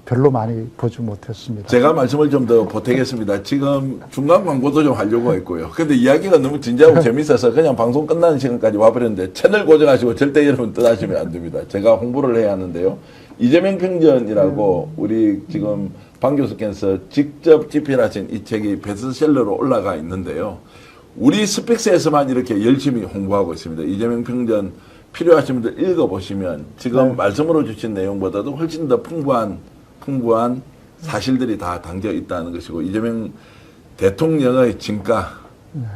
별로 많이 보지 못했습니다. 제가 말씀을 좀 더 보태겠습니다. 지금 중간 광고도 좀 하려고 했고요. 근데 이야기가 너무 진지하고 재밌어서 그냥 방송 끝나는 시간까지 와버렸는데 채널 고정하시고 절대 여러분 떠나시면 안 됩니다. 제가 홍보를 해야 하는데요. 이재명 평전이라고 우리 지금 방 교수께서 직접 집필하신 이 책이 베스트셀러로 올라가 있는데요. 우리 스픽스에서만 이렇게 열심히 홍보하고 있습니다. 이재명 평전 필요하신 분들 읽어보시면 지금 말씀으로 주신 내용보다도 훨씬 더 풍부한 사실들이 다 담겨 있다는 것이고 이재명 대통령의 진가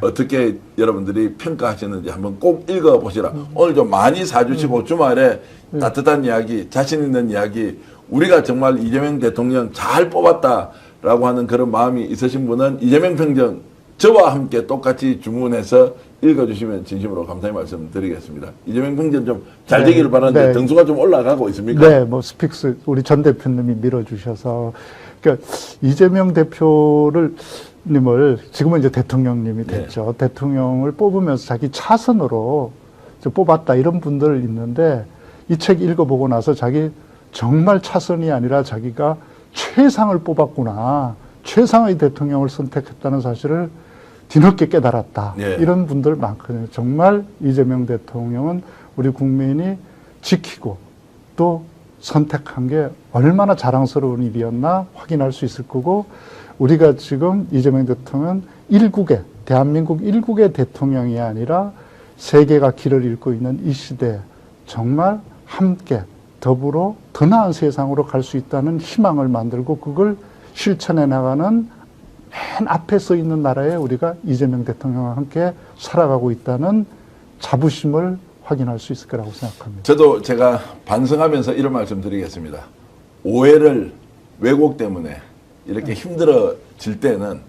어떻게 여러분들이 평가하시는지 한번 꼭 읽어보시라. 오늘 좀 많이 사주시고 주말에 따뜻한 이야기, 자신 있는 이야기, 우리가 정말 이재명 대통령 잘 뽑았다라고 하는 그런 마음이 있으신 분은 이재명 평전 저와 함께 똑같이 주문해서 읽어주시면 진심으로 감사의 말씀 드리겠습니다. 이재명 평전 좀 잘 되기를 바라는데 등수가 좀 올라가고 있습니까? 네, 뭐 스픽스 우리 전 대표님이 밀어주셔서 그러니까 이재명 대표님을 지금은 이제 대통령님이 됐죠. 대통령을 뽑으면서 자기 차선으로 뽑았다 이런 분들 있는데 이 책 읽어보고 나서 자기 정말 차선이 아니라 자기가 최상을 뽑았구나. 최상의 대통령을 선택했다는 사실을 뒤늦게 깨달았다. 이런 분들 많거든요. 정말 이재명 대통령은 우리 국민이 지키고 또 선택한 게 얼마나 자랑스러운 일이었나 확인할 수 있을 거고 우리가 지금 이재명 대통령은 대한민국 일국의 대통령이 아니라 세계가 길을 잃고 있는 이 시대에 정말 함께 더불어 더 나은 세상으로 갈 수 있다는 희망을 만들고 그걸 실천해 나가는 맨 앞에 서 있는 나라에 우리가 이재명 대통령과 함께 살아가고 있다는 자부심을 확인할 수 있을 거라고 생각합니다. 저도 제가 반성하면서 이런 말씀 드리겠습니다. 오해를 왜곡 때문에 이렇게 힘들어질 때는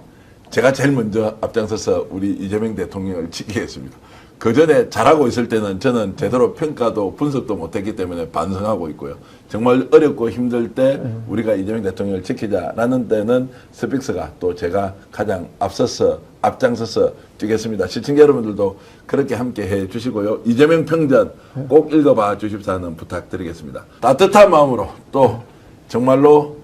제가 제일 먼저 앞장서서 우리 이재명 대통령을 지키겠습니다. 그 전에 잘하고 있을 때는 저는 제대로 평가도 분석도 못했기 때문에 반성하고 있고요. 정말 어렵고 힘들 때 우리가 이재명 대통령을 지키자라는 때는 스픽스가 또 제가 가장 앞장서서 뛰겠습니다. 시청자 여러분들도 그렇게 함께 해 주시고요. 이재명 평전 꼭 읽어봐 주십사는 부탁드리겠습니다. 따뜻한 마음으로 또 정말로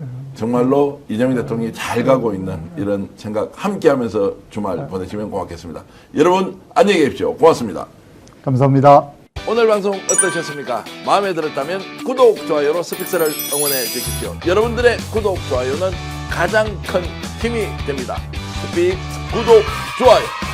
이재명 대통령이 잘 가고 있는 이런 생각 함께 하면서 주말 보내시면 고맙겠습니다. 여러분 안녕히 계십시오. 고맙습니다. 감사합니다. 오늘 방송 어떠셨습니까? 마음에 들었다면 구독, 좋아요로 스픽스를 응원해 주십시오. 여러분들의 구독, 좋아요는 가장 큰 힘이 됩니다. 스픽스 구독, 좋아요.